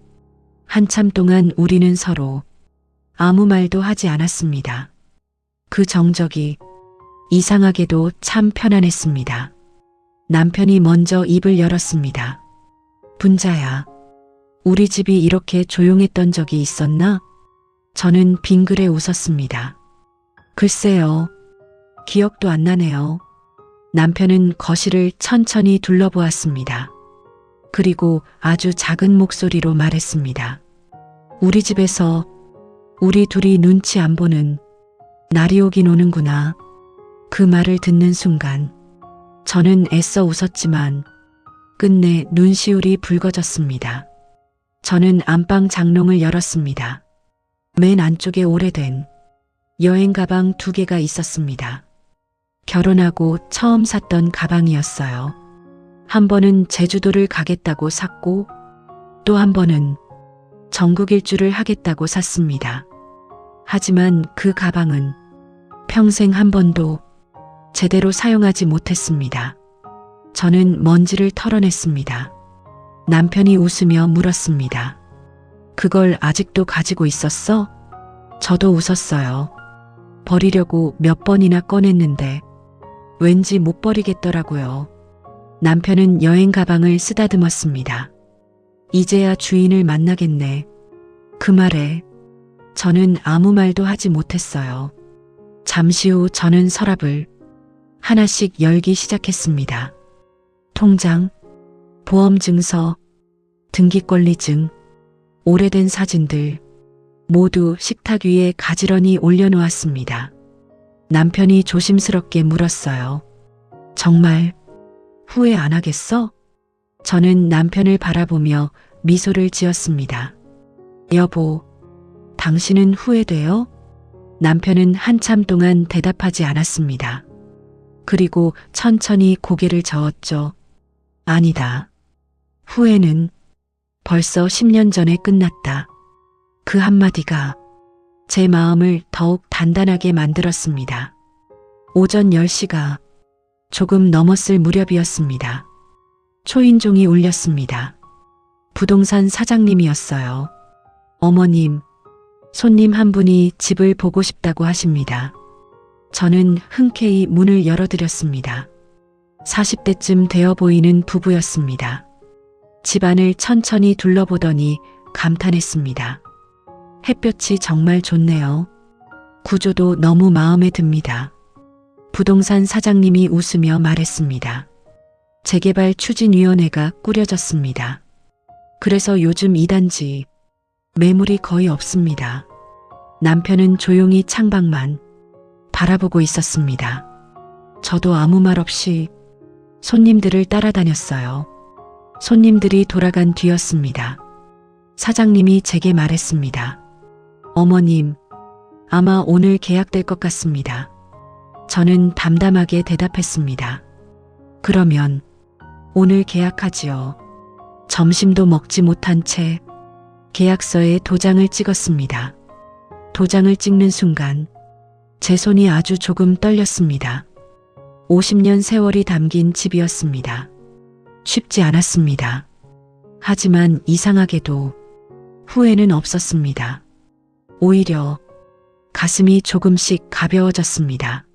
한참 동안 우리는 서로 아무 말도 하지 않았습니다. 그 정적이 이상하게도 참 편안했습니다. 남편이 먼저 입을 열었습니다. 분자야, 우리 집이 이렇게 조용했던 적이 있었나? 저는 빙그레 웃었습니다. 글쎄요, 기억도 안 나네요. 남편은 거실을 천천히 둘러보았습니다. 그리고 아주 작은 목소리로 말했습니다. 우리 집에서 우리 둘이 눈치 안 보는 날이 오긴 오는구나. 그 말을 듣는 순간 저는 애써 웃었지만 끝내 눈시울이 붉어졌습니다. 저는 안방 장롱을 열었습니다. 맨 안쪽에 오래된 여행 가방 2개가 있었습니다. 결혼하고 처음 샀던 가방이었어요. 한 번은 제주도를 가겠다고 샀고 또 한 번은 전국 일주를 하겠다고 샀습니다. 하지만 그 가방은 평생 한 번도 제대로 사용하지 못했습니다. 저는 먼지를 털어냈습니다. 남편이 웃으며 물었습니다. 그걸 아직도 가지고 있었어? 저도 웃었어요. 버리려고 몇 번이나 꺼냈는데 왠지 못 버리겠더라고요. 남편은 여행 가방을 쓰다듬었습니다. 이제야 주인을 만나겠네. 그 말에 저는 아무 말도 하지 못했어요. 잠시 후 저는 서랍을 하나씩 열기 시작했습니다. 통장, 보험증서, 등기권리증, 오래된 사진들 모두 식탁 위에 가지런히 올려놓았습니다. 남편이 조심스럽게 물었어요. 정말 후회 안 하겠어? 저는 남편을 바라보며 미소를 지었습니다. 여보, 당신은 후회돼요? 남편은 한참 동안 대답하지 않았습니다. 그리고 천천히 고개를 저었죠. 아니다. 후회는 벌써 10년 전에 끝났다. 그 한마디가 제 마음을 더욱 단단하게 만들었습니다. 오전 10시가 조금 넘었을 무렵이었습니다. 초인종이 울렸습니다. 부동산 사장님이었어요. 어머님, 손님 한 분이 집을 보고 싶다고 하십니다. 저는 흔쾌히 문을 열어드렸습니다. 40대쯤 되어 보이는 부부였습니다. 집안을 천천히 둘러보더니 감탄했습니다. 햇볕이 정말 좋네요. 구조도 너무 마음에 듭니다. 부동산 사장님이 웃으며 말했습니다. 재개발 추진위원회가 꾸려졌습니다. 그래서 요즘 이 단지 매물이 거의 없습니다. 남편은 조용히 창밖만 바라보고 있었습니다. 저도 아무 말 없이 손님들을 따라다녔어요. 손님들이 돌아간 뒤였습니다. 사장님이 제게 말했습니다. 어머님, 아마 오늘 계약될 것 같습니다. 저는 담담하게 대답했습니다. 그러면 오늘 계약하지요. 점심도 먹지 못한 채 계약서에 도장을 찍었습니다. 도장을 찍는 순간 제 손이 아주 조금 떨렸습니다. 50년 세월이 담긴 집이었습니다. 쉽지 않았습니다. 하지만 이상하게도 후회는 없었습니다. 오히려 가슴이 조금씩 가벼워졌습니다.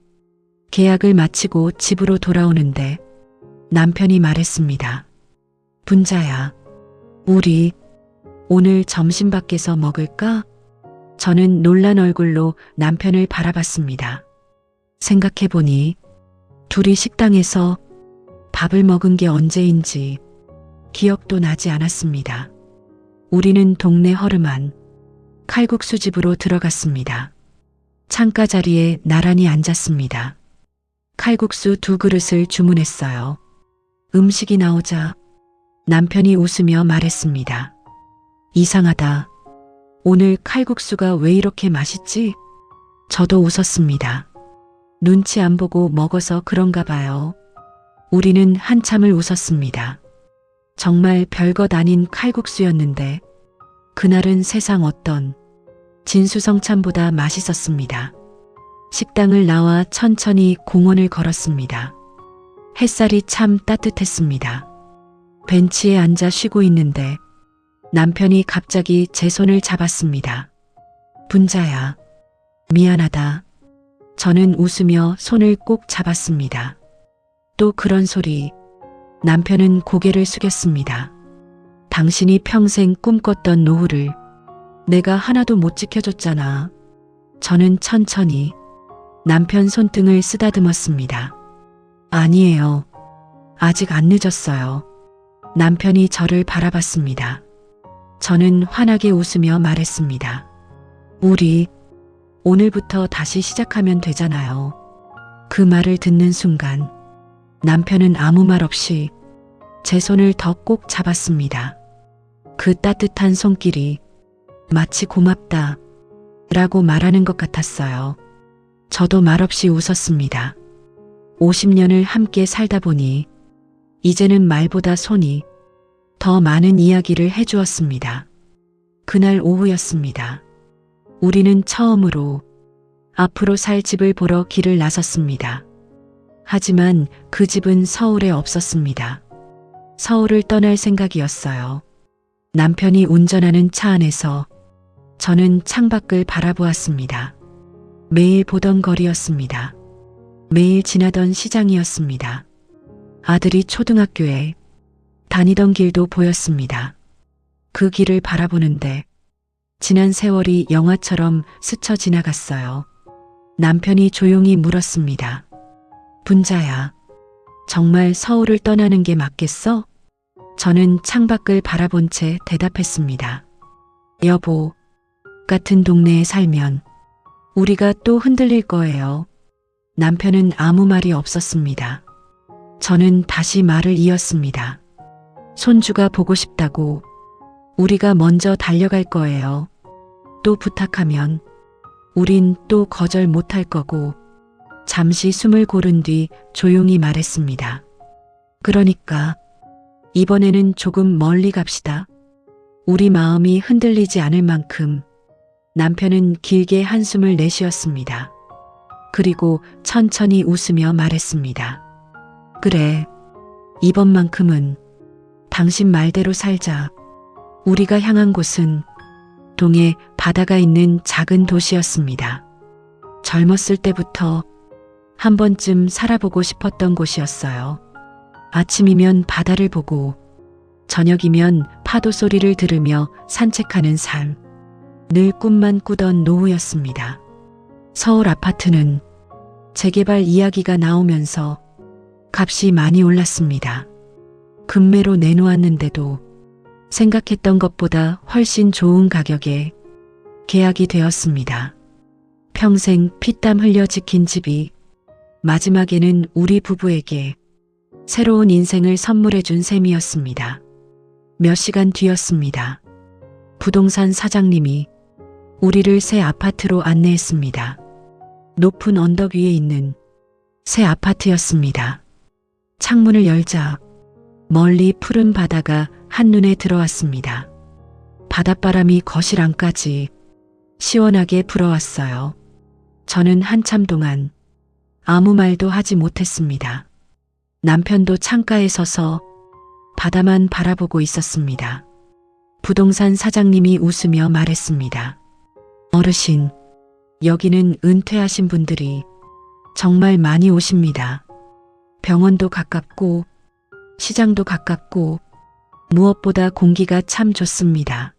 계약을 마치고 집으로 돌아오는데 남편이 말했습니다. 분자야, 우리 오늘 점심 밖에서 먹을까? 저는 놀란 얼굴로 남편을 바라봤습니다. 생각해보니 둘이 식당에서 밥을 먹은 게 언제인지 기억도 나지 않았습니다. 우리는 동네 허름한 칼국수 집으로 들어갔습니다. 창가 자리에 나란히 앉았습니다. 칼국수 2그릇을 주문했어요. 음식이 나오자 남편이 웃으며 말했습니다. 이상하다. 오늘 칼국수가 왜 이렇게 맛있지? 저도 웃었습니다. 눈치 안 보고 먹어서 그런가 봐요. 우리는 한참을 웃었습니다. 정말 별것 아닌 칼국수였는데 그날은 세상 어떤 진수성찬보다 맛있었습니다. 식당을 나와 천천히 공원을 걸었습니다. 햇살이 참 따뜻했습니다. 벤치에 앉아 쉬고 있는데 남편이 갑자기 제 손을 잡았습니다. 분자야, 미안하다. 저는 웃으며 손을 꼭 잡았습니다. 또 그런 소리. 남편은 고개를 숙였습니다. 당신이 평생 꿈꿨던 노후를 내가 하나도 못 지켜줬잖아. 저는 천천히 남편 손등을 쓰다듬었습니다. 아니에요. 아직 안 늦었어요. 남편이 저를 바라봤습니다. 저는 환하게 웃으며 말했습니다. 우리 오늘부터 다시 시작하면 되잖아요. 그 말을 듣는 순간 남편은 아무 말 없이 제 손을 더 꼭 잡았습니다. 그 따뜻한 손길이 마치 고맙다 라고 말하는 것 같았어요. 저도 말없이 웃었습니다. 50년을 함께 살다 보니 이제는 말보다 손이 더 많은 이야기를 해주었습니다. 그날 오후였습니다. 우리는 처음으로 앞으로 살 집을 보러 길을 나섰습니다. 하지만 그 집은 서울에 없었습니다. 서울을 떠날 생각이었어요. 남편이 운전하는 차 안에서 저는 창밖을 바라보았습니다. 매일 보던 거리였습니다. 매일 지나던 시장이었습니다. 아들이 초등학교에 다니던 길도 보였습니다. 그 길을 바라보는데 지난 세월이 영화처럼 스쳐 지나갔어요. 남편이 조용히 물었습니다. 분자야, 정말 서울을 떠나는 게 맞겠어? 저는 창밖을 바라본 채 대답했습니다. 여보, 같은 동네에 살면 우리가 또 흔들릴 거예요. 남편은 아무 말이 없었습니다. 저는 다시 말을 이었습니다. 손주가 보고 싶다고 우리가 먼저 달려갈 거예요. 또 부탁하면 우린 또 거절 못할 거고 잠시 숨을 고른 뒤 조용히 말했습니다. 그러니까 이번에는 조금 멀리 갑시다. 우리 마음이 흔들리지 않을 만큼. 남편은 길게 한숨을 내쉬었습니다. 그리고 천천히 웃으며 말했습니다. 그래, 이번만큼은 당신 말대로 살자. 우리가 향한 곳은 동해 바다가 있는 작은 도시였습니다. 젊었을 때부터 한 번쯤 살아보고 싶었던 곳이었어요. 아침이면 바다를 보고 저녁이면 파도 소리를 들으며 산책하는 삶. 늘 꿈만 꾸던 노후였습니다. 서울 아파트는 재개발 이야기가 나오면서 값이 많이 올랐습니다. 급매로 내놓았는데도 생각했던 것보다 훨씬 좋은 가격에 계약이 되었습니다. 평생 피땀 흘려 지킨 집이 마지막에는 우리 부부에게 새로운 인생을 선물해준 셈이었습니다. 몇 시간 뒤였습니다. 부동산 사장님이 우리를 새 아파트로 안내했습니다. 높은 언덕 위에 있는 새 아파트였습니다. 창문을 열자 멀리 푸른 바다가 한눈에 들어왔습니다. 바닷바람이 거실 안까지 시원하게 불어왔어요. 저는 한참 동안 아무 말도 하지 못했습니다. 남편도 창가에 서서 바다만 바라보고 있었습니다. 부동산 사장님이 웃으며 말했습니다. 어르신, 여기는 은퇴하신 분들이 정말 많이 오십니다. 병원도 가깝고 시장도 가깝고 무엇보다 공기가 참 좋습니다.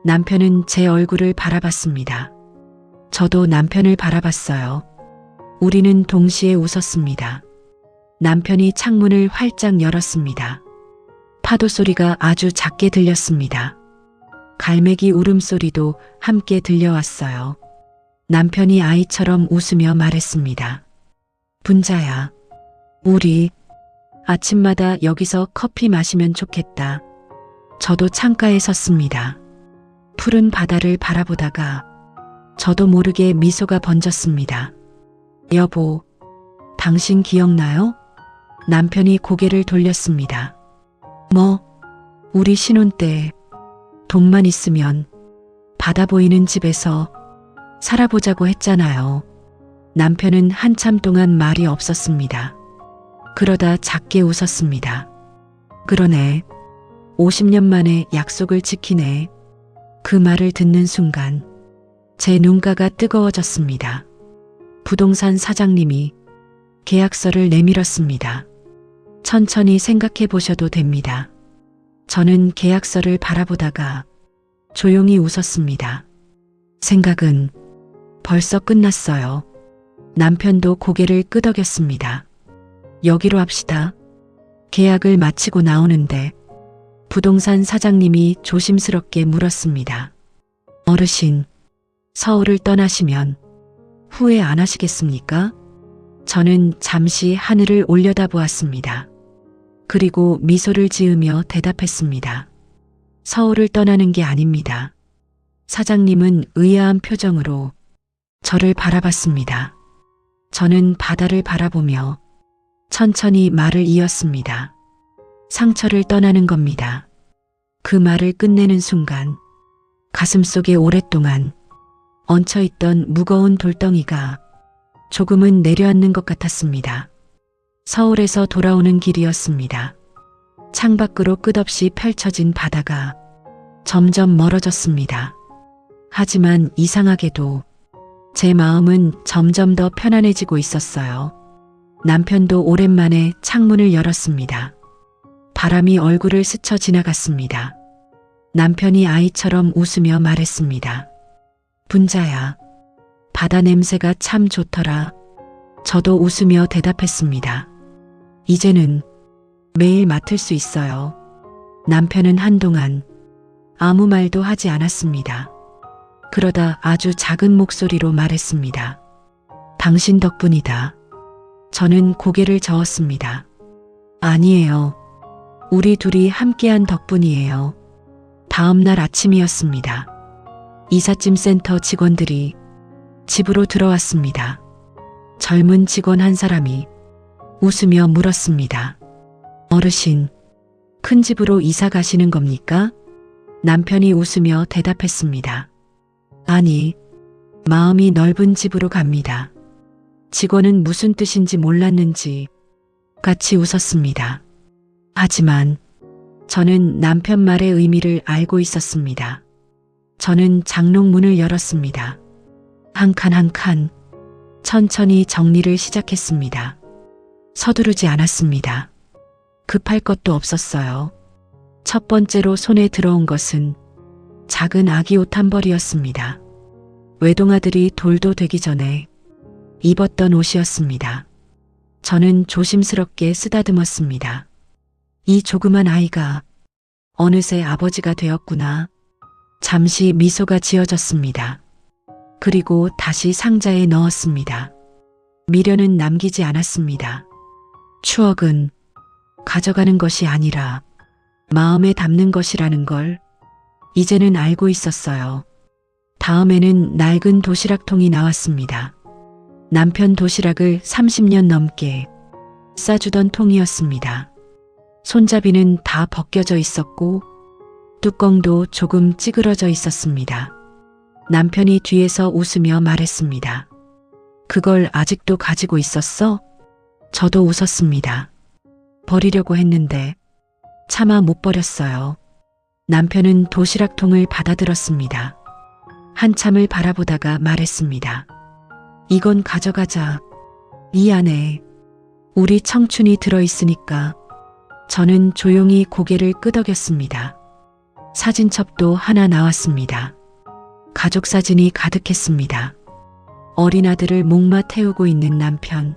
남편은 제 얼굴을 바라봤습니다. 저도 남편을 바라봤어요. 우리는 동시에 웃었습니다. 남편이 창문을 활짝 열었습니다. 파도 소리가 아주 작게 들렸습니다. 갈매기 울음소리도 함께 들려왔어요. 남편이 아이처럼 웃으며 말했습니다. 분자야, 우리 아침마다 여기서 커피 마시면 좋겠다. 저도 창가에 섰습니다. 푸른 바다를 바라보다가 저도 모르게 미소가 번졌습니다. 여보, 당신 기억나요? 남편이 고개를 돌렸습니다. 뭐, 우리 신혼 때 돈만 있으면 바다 보이는 집에서 살아보자고 했잖아요. 남편은 한참 동안 말이 없었습니다. 그러다 작게 웃었습니다. 그러네. 50년 만에 약속을 지키네. 그 말을 듣는 순간 제 눈가가 뜨거워졌습니다. 부동산 사장님이 계약서를 내밀었습니다. 천천히 생각해 보셔도 됩니다. 저는 계약서를 바라보다가 조용히 웃었습니다. 생각은 벌써 끝났어요. 남편도 고개를 끄덕였습니다. 여기로 합시다. 계약을 마치고 나오는데 부동산 사장님이 조심스럽게 물었습니다. 어르신, 서울을 떠나시면 후회 안 하시겠습니까? 저는 잠시 하늘을 올려다보았습니다. 그리고 미소를 지으며 대답했습니다. 서울을 떠나는 게 아닙니다. 사장님은 의아한 표정으로 저를 바라봤습니다. 저는 바다를 바라보며 천천히 말을 이었습니다. 상처를 떠나는 겁니다. 그 말을 끝내는 순간 가슴속에 오랫동안 얹혀있던 무거운 돌덩이가 조금은 내려앉는 것 같았습니다. 서울에서 돌아오는 길이었습니다. 창밖으로 끝없이 펼쳐진 바다가 점점 멀어졌습니다. 하지만 이상하게도 제 마음은 점점 더 편안해지고 있었어요. 남편도 오랜만에 창문을 열었습니다. 바람이 얼굴을 스쳐 지나갔습니다. 남편이 아이처럼 웃으며 말했습니다. 분자야, 바다 냄새가 참 좋더라. 저도 웃으며 대답했습니다. 이제는 매일 맡을 수 있어요. 남편은 한동안 아무 말도 하지 않았습니다. 그러다 아주 작은 목소리로 말했습니다. 당신 덕분이다. 저는 고개를 저었습니다. 아니에요. 우리 둘이 함께한 덕분이에요. 다음 날 아침이었습니다. 이삿짐 센터 직원들이 집으로 들어왔습니다. 젊은 직원 한 사람이 웃으며 물었습니다. 어르신, 큰 집으로 이사 가시는 겁니까? 남편이 웃으며 대답했습니다. 아니, 마음이 넓은 집으로 갑니다. 직원은 무슨 뜻인지 몰랐는지 같이 웃었습니다. 하지만 저는 남편 말의 의미를 알고 있었습니다. 저는 장롱문을 열었습니다. 한 칸 한 칸 천천히 정리를 시작했습니다. 서두르지 않았습니다. 급할 것도 없었어요. 첫 번째로 손에 들어온 것은 작은 아기 옷 한 벌이었습니다. 외동아들이 돌도 되기 전에 입었던 옷이었습니다. 저는 조심스럽게 쓰다듬었습니다. 이 조그만 아이가 어느새 아버지가 되었구나. 잠시 미소가 지어졌습니다. 그리고 다시 상자에 넣었습니다. 미련은 남기지 않았습니다. 추억은 가져가는 것이 아니라 마음에 담는 것이라는 걸 이제는 알고 있었어요. 다음에는 낡은 도시락통이 나왔습니다. 남편 도시락을 30년 넘게 싸주던 통이었습니다. 손잡이는 다 벗겨져 있었고 뚜껑도 조금 찌그러져 있었습니다. 남편이 뒤에서 웃으며 말했습니다. 그걸 아직도 가지고 있었어? 저도 웃었습니다. 버리려고 했는데 차마 못 버렸어요. 남편은 도시락통을 받아들었습니다. 한참을 바라보다가 말했습니다. 이건 가져가자. 이 안에 우리 청춘이 들어있으니까. 저는 조용히 고개를 끄덕였습니다. 사진첩도 하나 나왔습니다. 가족 사진이 가득했습니다. 어린 아들을 목마 태우고 있는 남편,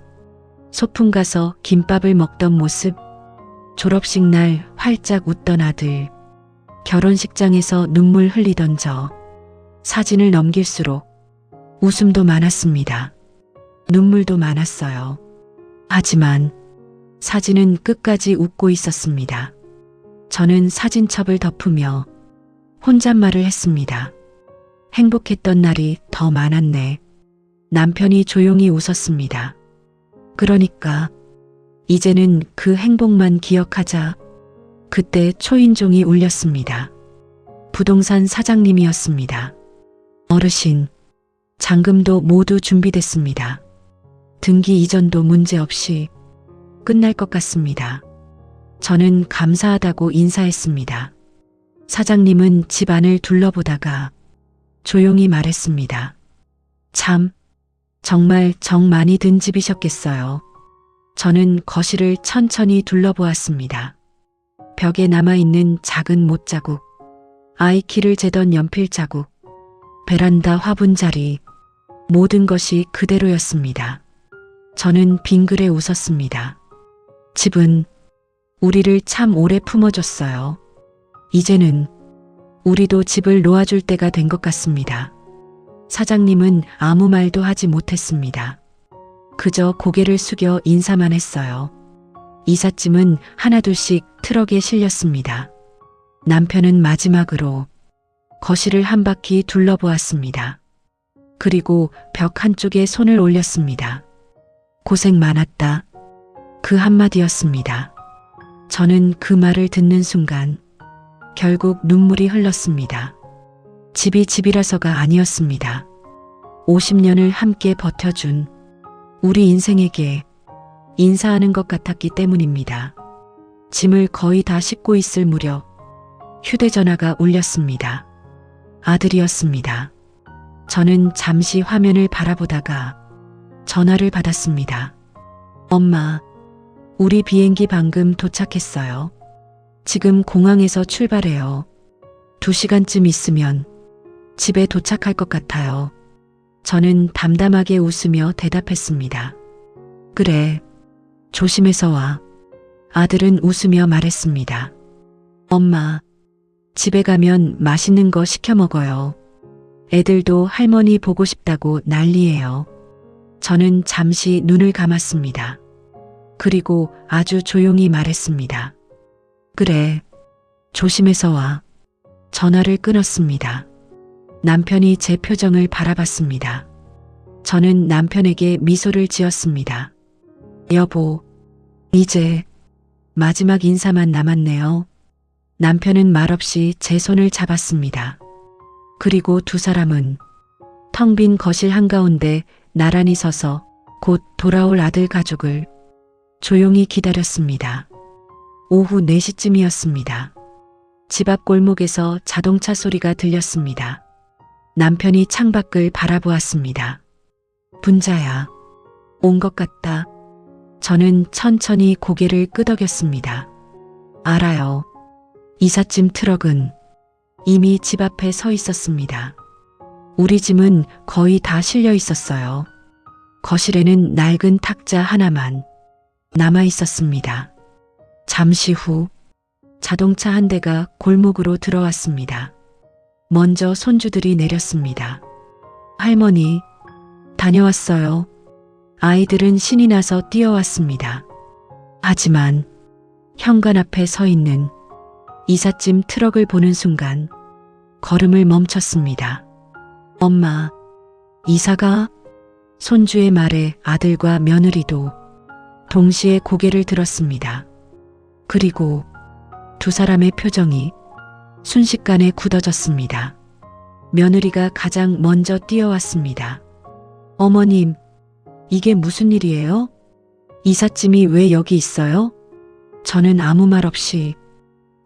소풍 가서 김밥을 먹던 모습, 졸업식 날 활짝 웃던 아들, 결혼식장에서 눈물 흘리던 저. 사진을 넘길수록 웃음도 많았습니다. 눈물도 많았어요. 하지만 사진은 끝까지 웃고 있었습니다. 저는 사진첩을 덮으며 혼잣말을 했습니다. 행복했던 날이 더 많았네. 남편이 조용히 웃었습니다. 그러니까 이제는 그 행복만 기억하자. 그때 초인종이 울렸습니다. 부동산 사장님이었습니다. 어르신, 잔금도 모두 준비됐습니다. 등기 이전도 문제없이 끝날 것 같습니다. 저는 감사하다고 인사했습니다. 사장님은 집 안을 둘러보다가 조용히 말했습니다. 참, 정말 정 많이 든 집이셨겠어요. 저는 거실을 천천히 둘러보았습니다. 벽에 남아있는 작은 못자국, 아이 키를 재던 연필 자국, 베란다 화분 자리, 모든 것이 그대로였습니다. 저는 빙그레 웃었습니다. 집은 우리를 참 오래 품어줬어요. 이제는 우리도 집을 놓아줄 때가 된 것 같습니다. 사장님은 아무 말도 하지 못했습니다. 그저 고개를 숙여 인사만 했어요. 이삿짐은 하나둘씩 트럭에 실렸습니다. 남편은 마지막으로 거실을 한 바퀴 둘러보았습니다. 그리고 벽 한쪽에 손을 올렸습니다. 고생 많았다. 그 한마디였습니다. 저는 그 말을 듣는 순간 결국 눈물이 흘렀습니다. 집이 집이라서가 아니었습니다. 50년을 함께 버텨준 우리 인생에게 인사하는 것 같았기 때문입니다. 짐을 거의 다 싣고 있을 무렵 휴대전화가 울렸습니다. 아들이었습니다. 저는 잠시 화면을 바라보다가 전화를 받았습니다. 엄마, 우리 비행기 방금 도착했어요. 지금 공항에서 출발해요. 2시간쯤 있으면 집에 도착할 것 같아요. 저는 담담하게 웃으며 대답했습니다. 그래, 조심해서 와. 아들은 웃으며 말했습니다. 엄마, 집에 가면 맛있는 거 시켜 먹어요. 애들도 할머니 보고 싶다고 난리예요. 저는 잠시 눈을 감았습니다. 그리고 아주 조용히 말했습니다. 그래, 조심해서 와. 전화를 끊었습니다. 남편이 제 표정을 바라봤습니다. 저는 남편에게 미소를 지었습니다. 여보, 이제 마지막 인사만 남았네요. 남편은 말없이 제 손을 잡았습니다. 그리고 두 사람은 텅 빈 거실 한가운데 나란히 서서 곧 돌아올 아들 가족을 조용히 기다렸습니다. 오후 4시쯤이었습니다. 집 앞 골목에서 자동차 소리가 들렸습니다. 남편이 창밖을 바라보았습니다. 분자야, 온 것 같다. 저는 천천히 고개를 끄덕였습니다. 알아요. 이삿짐 트럭은 이미 집 앞에 서 있었습니다. 우리 짐은 거의 다 실려 있었어요. 거실에는 낡은 탁자 하나만 남아 있었습니다. 잠시 후 자동차 한 대가 골목으로 들어왔습니다. 먼저 손주들이 내렸습니다. 할머니, 다녀왔어요. 아이들은 신이 나서 뛰어왔습니다. 하지만 현관 앞에 서 있는 이삿짐 트럭을 보는 순간 걸음을 멈췄습니다. 엄마, 이사가? 손주의 말에 아들과 며느리도 동시에 고개를 들었습니다. 그리고 두 사람의 표정이 순식간에 굳어졌습니다. 며느리가 가장 먼저 뛰어왔습니다. 어머님, 이게 무슨 일이에요? 이삿짐이 왜 여기 있어요? 저는 아무 말 없이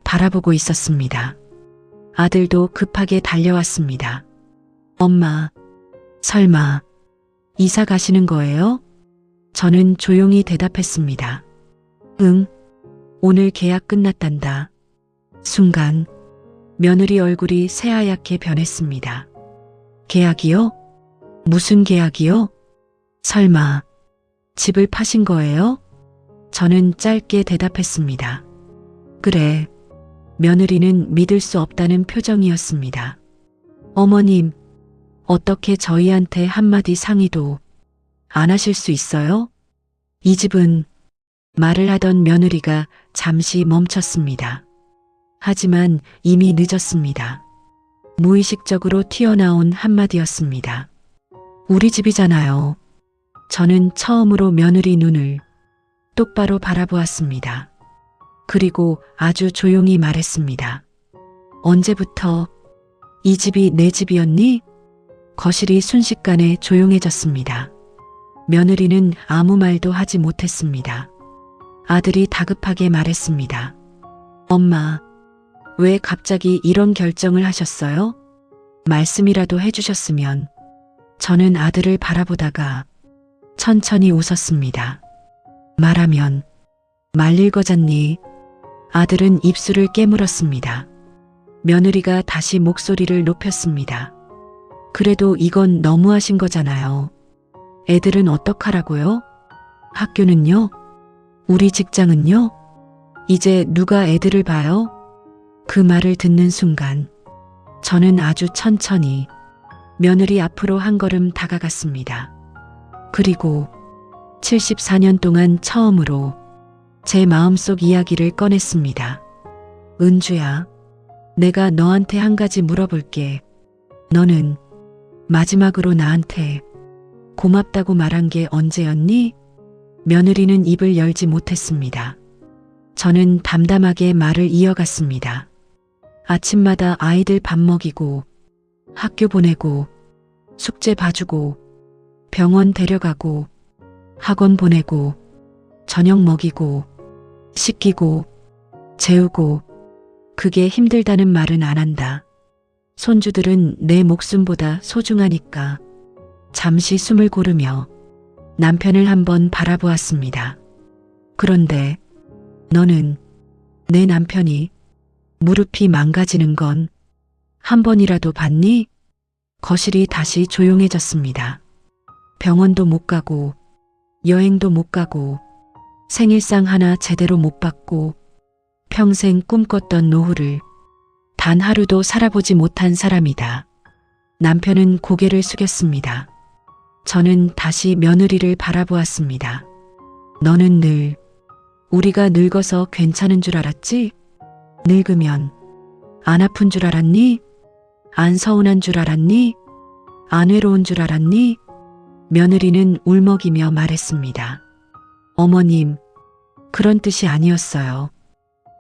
바라보고 있었습니다. 아들도 급하게 달려왔습니다. 엄마, 설마 이사 가시는 거예요? 저는 조용히 대답했습니다. 응, 오늘 계약 끝났단다. 순간 며느리 얼굴이 새하얗게 변했습니다. 계약이요? 무슨 계약이요? 설마 집을 파신 거예요? 저는 짧게 대답했습니다. 그래, 며느리는 믿을 수 없다는 표정이었습니다. 어머님, 어떻게 저희한테 한마디 상의도 안 하실 수 있어요? 이 집은 말을 하던 며느리가 잠시 멈췄습니다. 하지만 이미 늦었습니다. 무의식적으로 튀어나온 한마디였습니다. 우리 집이잖아요. 저는 처음으로 며느리 눈을 똑바로 바라보았습니다. 그리고 아주 조용히 말했습니다. 언제부터 이 집이 내 집이었니? 거실이 순식간에 조용해졌습니다. 며느리는 아무 말도 하지 못했습니다. 아들이 다급하게 말했습니다. 엄마, 왜 갑자기 이런 결정을 하셨어요? 말씀이라도 해주셨으면. 저는 아들을 바라보다가 천천히 웃었습니다. 말하면 말릴 거잖니. 아들은 입술을 깨물었습니다. 며느리가 다시 목소리를 높였습니다. 그래도 이건 너무하신 거잖아요. 애들은 어떡하라고요? 학교는요? 우리 직장은요? 이제 누가 애들을 봐요? 그 말을 듣는 순간 저는 아주 천천히 며느리 앞으로 한 걸음 다가갔습니다. 그리고 74년 동안 처음으로 제 마음속 이야기를 꺼냈습니다. 은주야, 내가 너한테 한 가지 물어볼게. 너는 마지막으로 나한테 고맙다고 말한 게 언제였니? 며느리는 입을 열지 못했습니다. 저는 담담하게 말을 이어갔습니다. 아침마다 아이들 밥 먹이고, 학교 보내고, 숙제 봐주고, 병원 데려가고, 학원 보내고, 저녁 먹이고, 씻기고, 재우고, 그게 힘들다는 말은 안 한다. 손주들은 내 목숨보다 소중하니까. 잠시 숨을 고르며 남편을 한번 바라보았습니다. 그런데 너는 내 남편이 무릎이 망가지는 건 한 번이라도 봤니? 거실이 다시 조용해졌습니다. 병원도 못 가고 여행도 못 가고 생일상 하나 제대로 못 받고 평생 꿈꿨던 노후를 단 하루도 살아보지 못한 사람이다. 남편은 고개를 숙였습니다. 저는 다시 며느리를 바라보았습니다. 너는 늘 우리가 늙어서 괜찮은 줄 알았지? 늙으면 안 아픈 줄 알았니? 안 서운한 줄 알았니? 안 외로운 줄 알았니? 며느리는 울먹이며 말했습니다. 어머님, 그런 뜻이 아니었어요.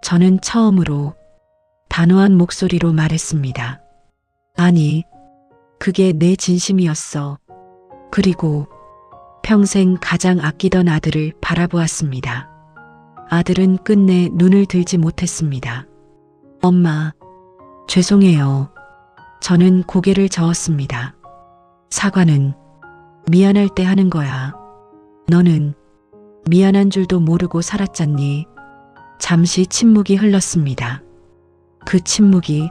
저는 처음으로 단호한 목소리로 말했습니다. 아니, 그게 내 진심이었어. 그리고 평생 가장 아끼던 아들을 바라보았습니다. 아들은 끝내 눈을 들지 못했습니다. 엄마, 죄송해요. 저는 고개를 저었습니다. 사과는 미안할 때 하는 거야. 너는 미안한 줄도 모르고 살았잖니. 잠시 침묵이 흘렀습니다. 그 침묵이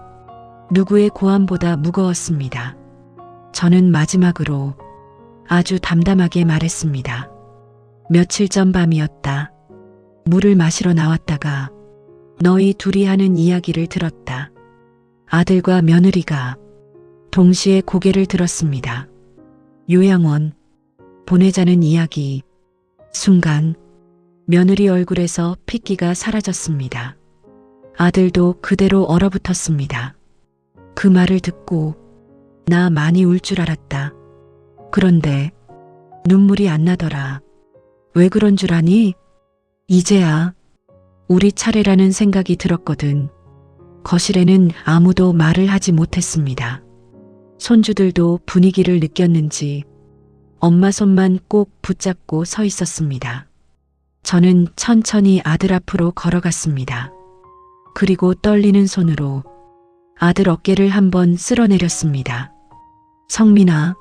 누구의 고함보다 무거웠습니다. 저는 마지막으로 아주 담담하게 말했습니다. 며칠 전 밤이었다. 물을 마시러 나왔다가 너희 둘이 하는 이야기를 들었다. 아들과 며느리가 동시에 고개를 들었습니다. 요양원 보내자는 이야기. 순간 며느리 얼굴에서 핏기가 사라졌습니다. 아들도 그대로 얼어붙었습니다. 그 말을 듣고 나 많이 울 줄 알았다. 그런데 눈물이 안 나더라. 왜 그런 줄 아니? 이제야 우리 차례라는 생각이 들었거든. 거실에는 아무도 말을 하지 못했습니다. 손주들도 분위기를 느꼈는지 엄마 손만 꼭 붙잡고 서 있었습니다. 저는 천천히 아들 앞으로 걸어갔습니다. 그리고 떨리는 손으로 아들 어깨를 한번 쓸어내렸습니다. 성민아,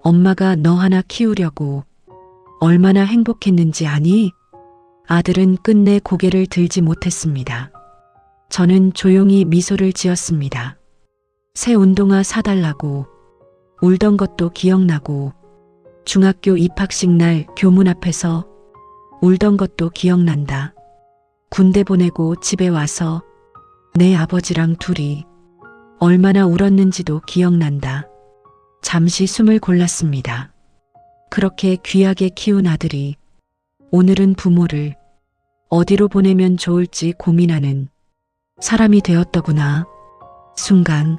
엄마가 너 하나 키우려고 얼마나 행복했는지 아니? 아들은 끝내 고개를 들지 못했습니다. 저는 조용히 미소를 지었습니다. 새 운동화 사달라고 울던 것도 기억나고 중학교 입학식 날 교문 앞에서 울던 것도 기억난다. 군대 보내고 집에 와서 내 아버지랑 둘이 얼마나 울었는지도 기억난다. 잠시 숨을 골랐습니다. 그렇게 귀하게 키운 아들이 오늘은 부모를 어디로 보내면 좋을지 고민하는 사람이 되었더구나. 순간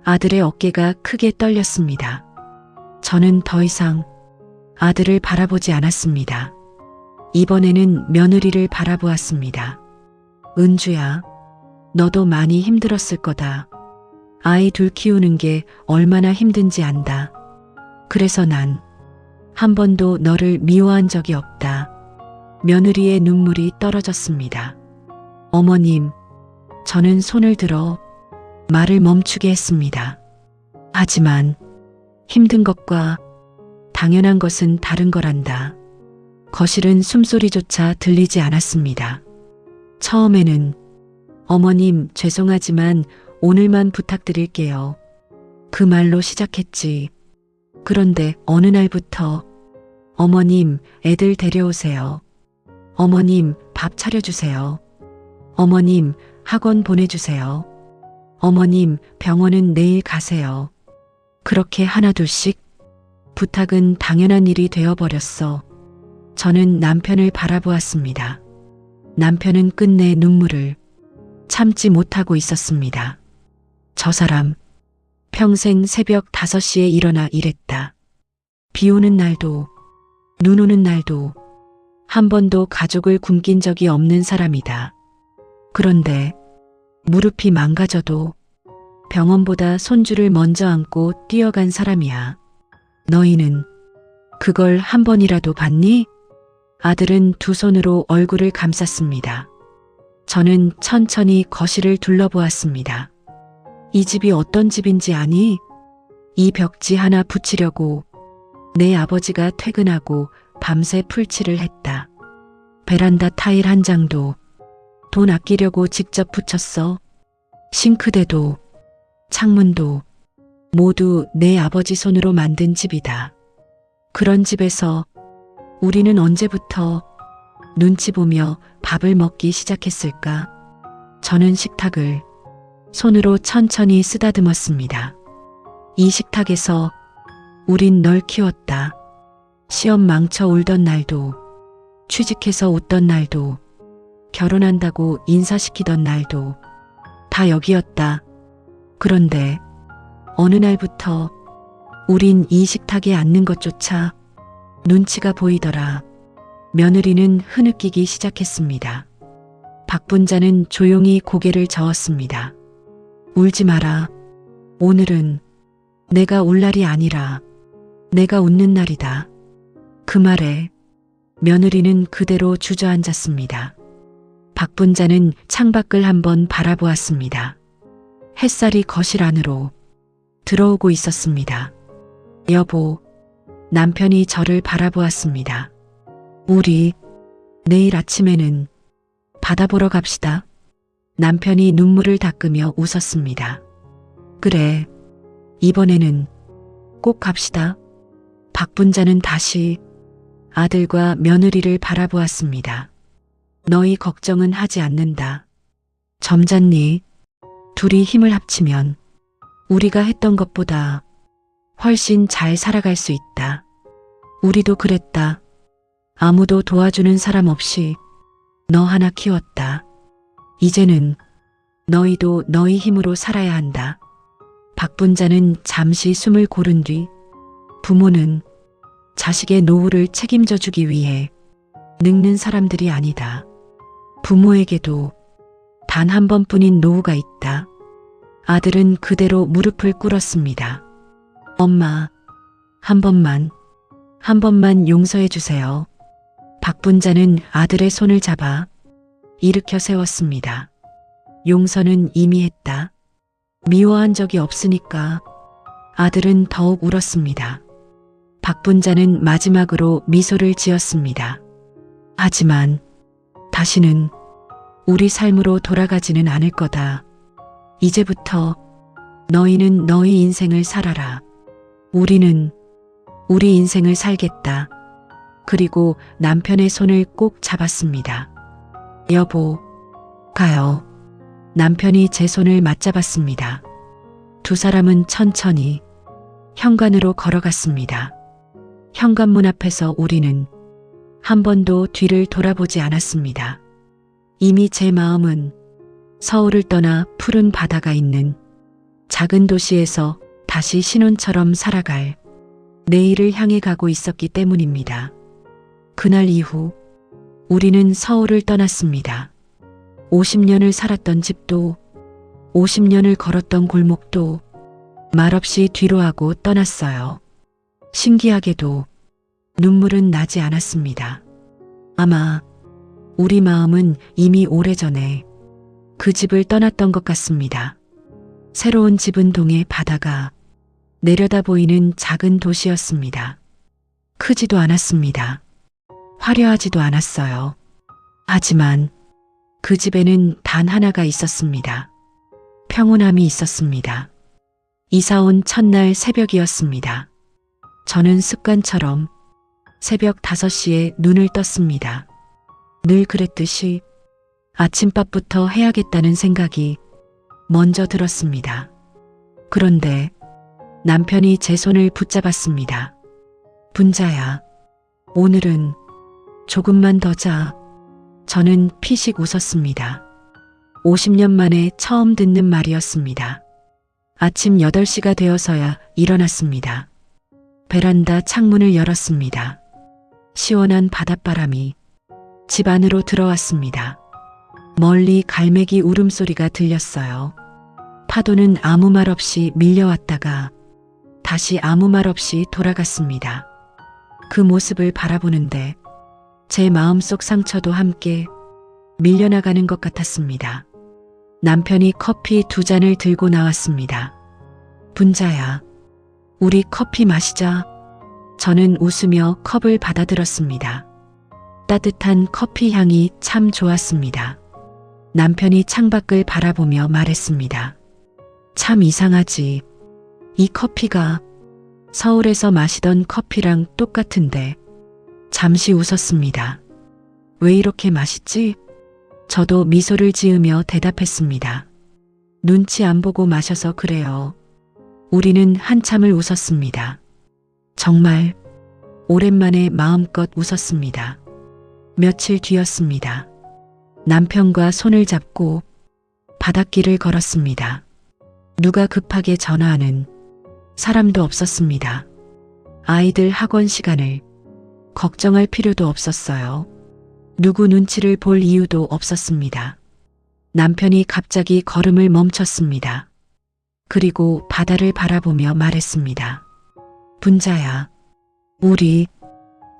아들의 어깨가 크게 떨렸습니다. 저는 더 이상 아들을 바라보지 않았습니다. 이번에는 며느리를 바라보았습니다. 은주야, 너도 많이 힘들었을 거다. 아이 둘 키우는 게 얼마나 힘든지 안다. 그래서 난 한 번도 너를 미워한 적이 없다. 며느리의 눈물이 떨어졌습니다. 어머님, 저는 손을 들어 말을 멈추게 했습니다. 하지만 힘든 것과 당연한 것은 다른 거란다. 거실은 숨소리조차 들리지 않았습니다. 처음에는 어머님 죄송하지만 오늘만 부탁드릴게요. 그 말로 시작했지. 그런데 어느 날부터 어머님 애들 데려오세요. 어머님 밥 차려주세요. 어머님 학원 보내주세요. 어머님 병원은 내일 가세요. 그렇게 하나둘씩 부탁은 당연한 일이 되어버렸어. 저는 남편을 바라보았습니다. 남편은 끝내 눈물을 참지 못하고 있었습니다. 저 사람 평생 새벽 5시에 일어나 일했다. 비 오는 날도 눈 오는 날도 한 번도 가족을 굶긴 적이 없는 사람이다. 그런데 무릎이 망가져도 병원보다 손주를 먼저 안고 뛰어간 사람이야. 너희는 그걸 한 번이라도 봤니? 아들은 두 손으로 얼굴을 감쌌습니다. 저는 천천히 거실을 둘러보았습니다. 이 집이 어떤 집인지 아니? 이 벽지 하나 붙이려고 내 아버지가 퇴근하고 밤새 풀칠을 했다. 베란다 타일 한 장도 돈 아끼려고 직접 붙였어. 싱크대도 창문도 모두 내 아버지 손으로 만든 집이다. 그런 집에서 우리는 언제부터 눈치 보며 밥을 먹기 시작했을까? 저는 식탁을 손으로 천천히 쓰다듬었습니다. 이 식탁에서 우린 널 키웠다. 시험 망쳐 울던 날도, 취직해서 웃던 날도, 결혼한다고 인사시키던 날도 다 여기였다. 그런데 어느 날부터 우린 이 식탁에 앉는 것조차 눈치가 보이더라. 며느리는 흐느끼기 시작했습니다. 박분자는 조용히 고개를 저었습니다. 울지 마라. 오늘은 내가 울 날이 아니라 내가 웃는 날이다. 그 말에 며느리는 그대로 주저앉았습니다. 박분자는 창밖을 한번 바라보았습니다. 햇살이 거실 안으로 들어오고 있었습니다. 여보, 남편이 저를 바라보았습니다. 우리 내일 아침에는 바다 보러 갑시다. 남편이 눈물을 닦으며 웃었습니다. 그래, 이번에는 꼭 갑시다. 박분자는 다시 아들과 며느리를 바라보았습니다. 너희 걱정은 하지 않는다. 점잖니? 둘이 힘을 합치면 우리가 했던 것보다 훨씬 잘 살아갈 수 있다. 우리도 그랬다. 아무도 도와주는 사람 없이 너 하나 키웠다. 이제는 너희도 너희 힘으로 살아야 한다. 박분자는 잠시 숨을 고른 뒤 부모는 자식의 노후를 책임져 주기 위해 늙는 사람들이 아니다. 부모에게도 단 한 번뿐인 노후가 있다. 아들은 그대로 무릎을 꿇었습니다. 엄마, 한 번만 용서해 주세요. 박분자는 아들의 손을 잡아 일으켜 세웠습니다. 용서는 이미 했다. 미워한 적이 없으니까. 아들은 더욱 울었습니다. 박분자는 마지막으로 미소를 지었습니다. 하지만 다시는 우리 삶으로 돌아가지는 않을 거다. 이제부터 너희는 너희 인생을 살아라. 우리는 우리 인생을 살겠다. 그리고 남편의 손을 꼭 잡았습니다. 여보, 가요. 남편이 제 손을 맞잡았습니다. 두 사람은 천천히 현관으로 걸어갔습니다. 현관문 앞에서 우리는 한 번도 뒤를 돌아보지 않았습니다. 이미 제 마음은 서울을 떠나 푸른 바다가 있는 작은 도시에서 다시 신혼처럼 살아갈 내일을 향해 가고 있었기 때문입니다. 그날 이후 우리는 서울을 떠났습니다. 50년을 살았던 집도 50년을 걸었던 골목도 말없이 뒤로 하고 떠났어요. 신기하게도 눈물은 나지 않았습니다. 아마 우리 마음은 이미 오래전에 그 집을 떠났던 것 같습니다. 새로운 집은 동해 바다가 내려다 보이는 작은 도시였습니다. 크지도 않았습니다. 화려하지도 않았어요. 하지만 그 집에는 단 하나가 있었습니다. 평온함이 있었습니다. 이사 온 첫날 새벽이었습니다. 저는 습관처럼 새벽 5시에 눈을 떴습니다. 늘 그랬듯이 아침밥부터 해야겠다는 생각이 먼저 들었습니다. 그런데 남편이 제 손을 붙잡았습니다. 분자야, 오늘은 조금만 더 자. 저는 피식 웃었습니다. 50년 만에 처음 듣는 말이었습니다. 아침 8시가 되어서야 일어났습니다. 베란다 창문을 열었습니다. 시원한 바닷바람이 집 안으로 들어왔습니다. 멀리 갈매기 울음소리가 들렸어요. 파도는 아무 말 없이 밀려왔다가 다시 아무 말 없이 돌아갔습니다. 그 모습을 바라보는데 제 마음속 상처도 함께 밀려나가는 것 같았습니다. 남편이 커피 2잔을 들고 나왔습니다. 분자야, 우리 커피 마시자. 저는 웃으며 컵을 받아들었습니다. 따뜻한 커피 향이 참 좋았습니다. 남편이 창밖을 바라보며 말했습니다. 참 이상하지. 이 커피가 서울에서 마시던 커피랑 똑같은데. 잠시 웃었습니다. 왜 이렇게 맛있지? 저도 미소를 지으며 대답했습니다. 눈치 안 보고 마셔서 그래요. 우리는 한참을 웃었습니다. 정말 오랜만에 마음껏 웃었습니다. 며칠 뒤였습니다. 남편과 손을 잡고 바닷길을 걸었습니다. 누가 급하게 전화하는 사람도 없었습니다. 아이들 학원 시간을 걱정할 필요도 없었어요. 누구 눈치를 볼 이유도 없었습니다. 남편이 갑자기 걸음을 멈췄습니다. 그리고 바다를 바라보며 말했습니다. 분자야, 우리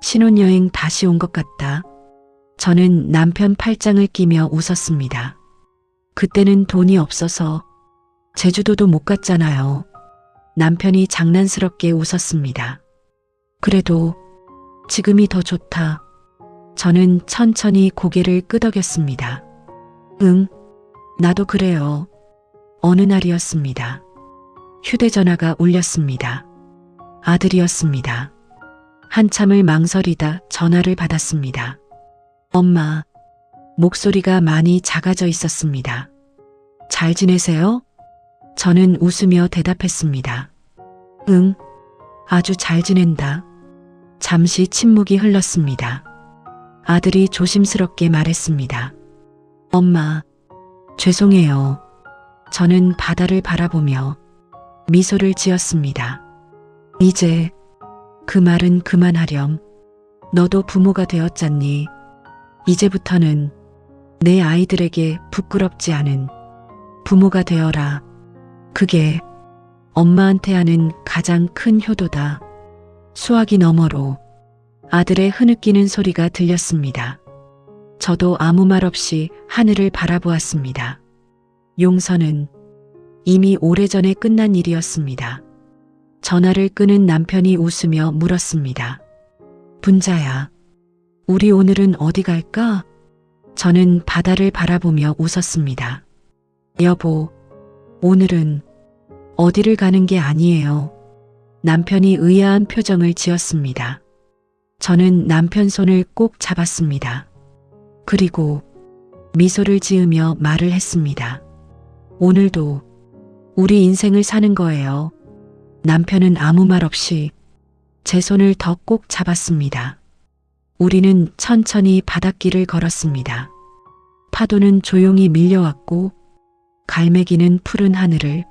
신혼여행 다시 온 것 같다. 저는 남편 팔짱을 끼며 웃었습니다. 그때는 돈이 없어서 제주도도 못 갔잖아요. 남편이 장난스럽게 웃었습니다. 그래도 지금이 더 좋다. 저는 천천히 고개를 끄덕였습니다. 응, 나도 그래요. 어느 날이었습니다. 휴대전화가 울렸습니다. 아들이었습니다. 한참을 망설이다 전화를 받았습니다. 엄마, 목소리가 많이 작아져 있었습니다. 잘 지내세요? 저는 웃으며 대답했습니다. 응, 아주 잘 지낸다. 잠시 침묵이 흘렀습니다. 아들이 조심스럽게 말했습니다. 엄마, 죄송해요. 저는 바다를 바라보며 미소를 지었습니다. 이제 그 말은 그만하렴. 너도 부모가 되었잖니. 이제부터는 내 아이들에게 부끄럽지 않은 부모가 되어라. 그게 엄마한테 하는 가장 큰 효도다. 수화기 너머로 아들의 흐느끼는 소리가 들렸습니다. 저도 아무 말 없이 하늘을 바라보았습니다. 용서는 이미 오래전에 끝난 일이었습니다. 전화를 끄는 남편이 웃으며 물었습니다. 분자야, 우리 오늘은 어디 갈까? 저는 바다를 바라보며 웃었습니다. 여보, 오늘은 어디를 가는 게 아니에요. 남편이 의아한 표정을 지었습니다. 저는 남편 손을 꼭 잡았습니다. 그리고 미소를 지으며 말을 했습니다. 오늘도 우리 인생을 사는 거예요. 남편은 아무 말 없이 제 손을 더 꼭 잡았습니다. 우리는 천천히 바닷길을 걸었습니다. 파도는 조용히 밀려왔고 갈매기는 푸른 하늘을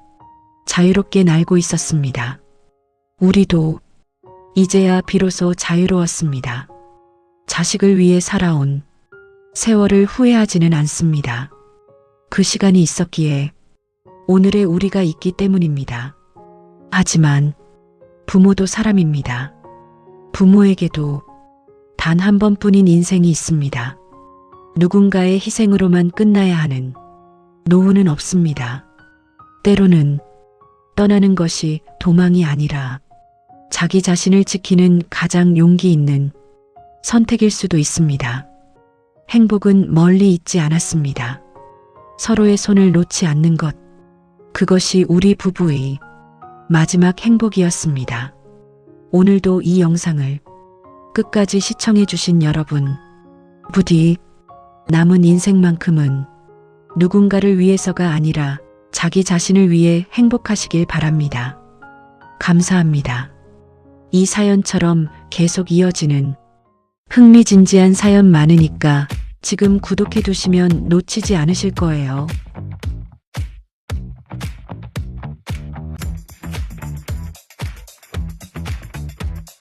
자유롭게 날고 있었습니다. 우리도 이제야 비로소 자유로웠습니다. 자식을 위해 살아온 세월을 후회하지는 않습니다. 그 시간이 있었기에 오늘의 우리가 있기 때문입니다. 하지만 부모도 사람입니다. 부모에게도 단 한 번뿐인 인생이 있습니다. 누군가의 희생으로만 끝나야 하는 노후는 없습니다. 때로는 떠나는 것이 도망이 아니라 자기 자신을 지키는 가장 용기 있는 선택일 수도 있습니다. 행복은 멀리 있지 않았습니다. 서로의 손을 놓지 않는 것, 그것이 우리 부부의 마지막 행복이었습니다. 오늘도 이 영상을 끝까지 시청해 주신 여러분, 부디 남은 인생만큼은 누군가를 위해서가 아니라 자기 자신을 위해 행복하시길 바랍니다. 감사합니다. 이 사연처럼 계속 이어지는 흥미진지한 사연 많으니까 지금 구독해 두시면 놓치지 않으실 거예요.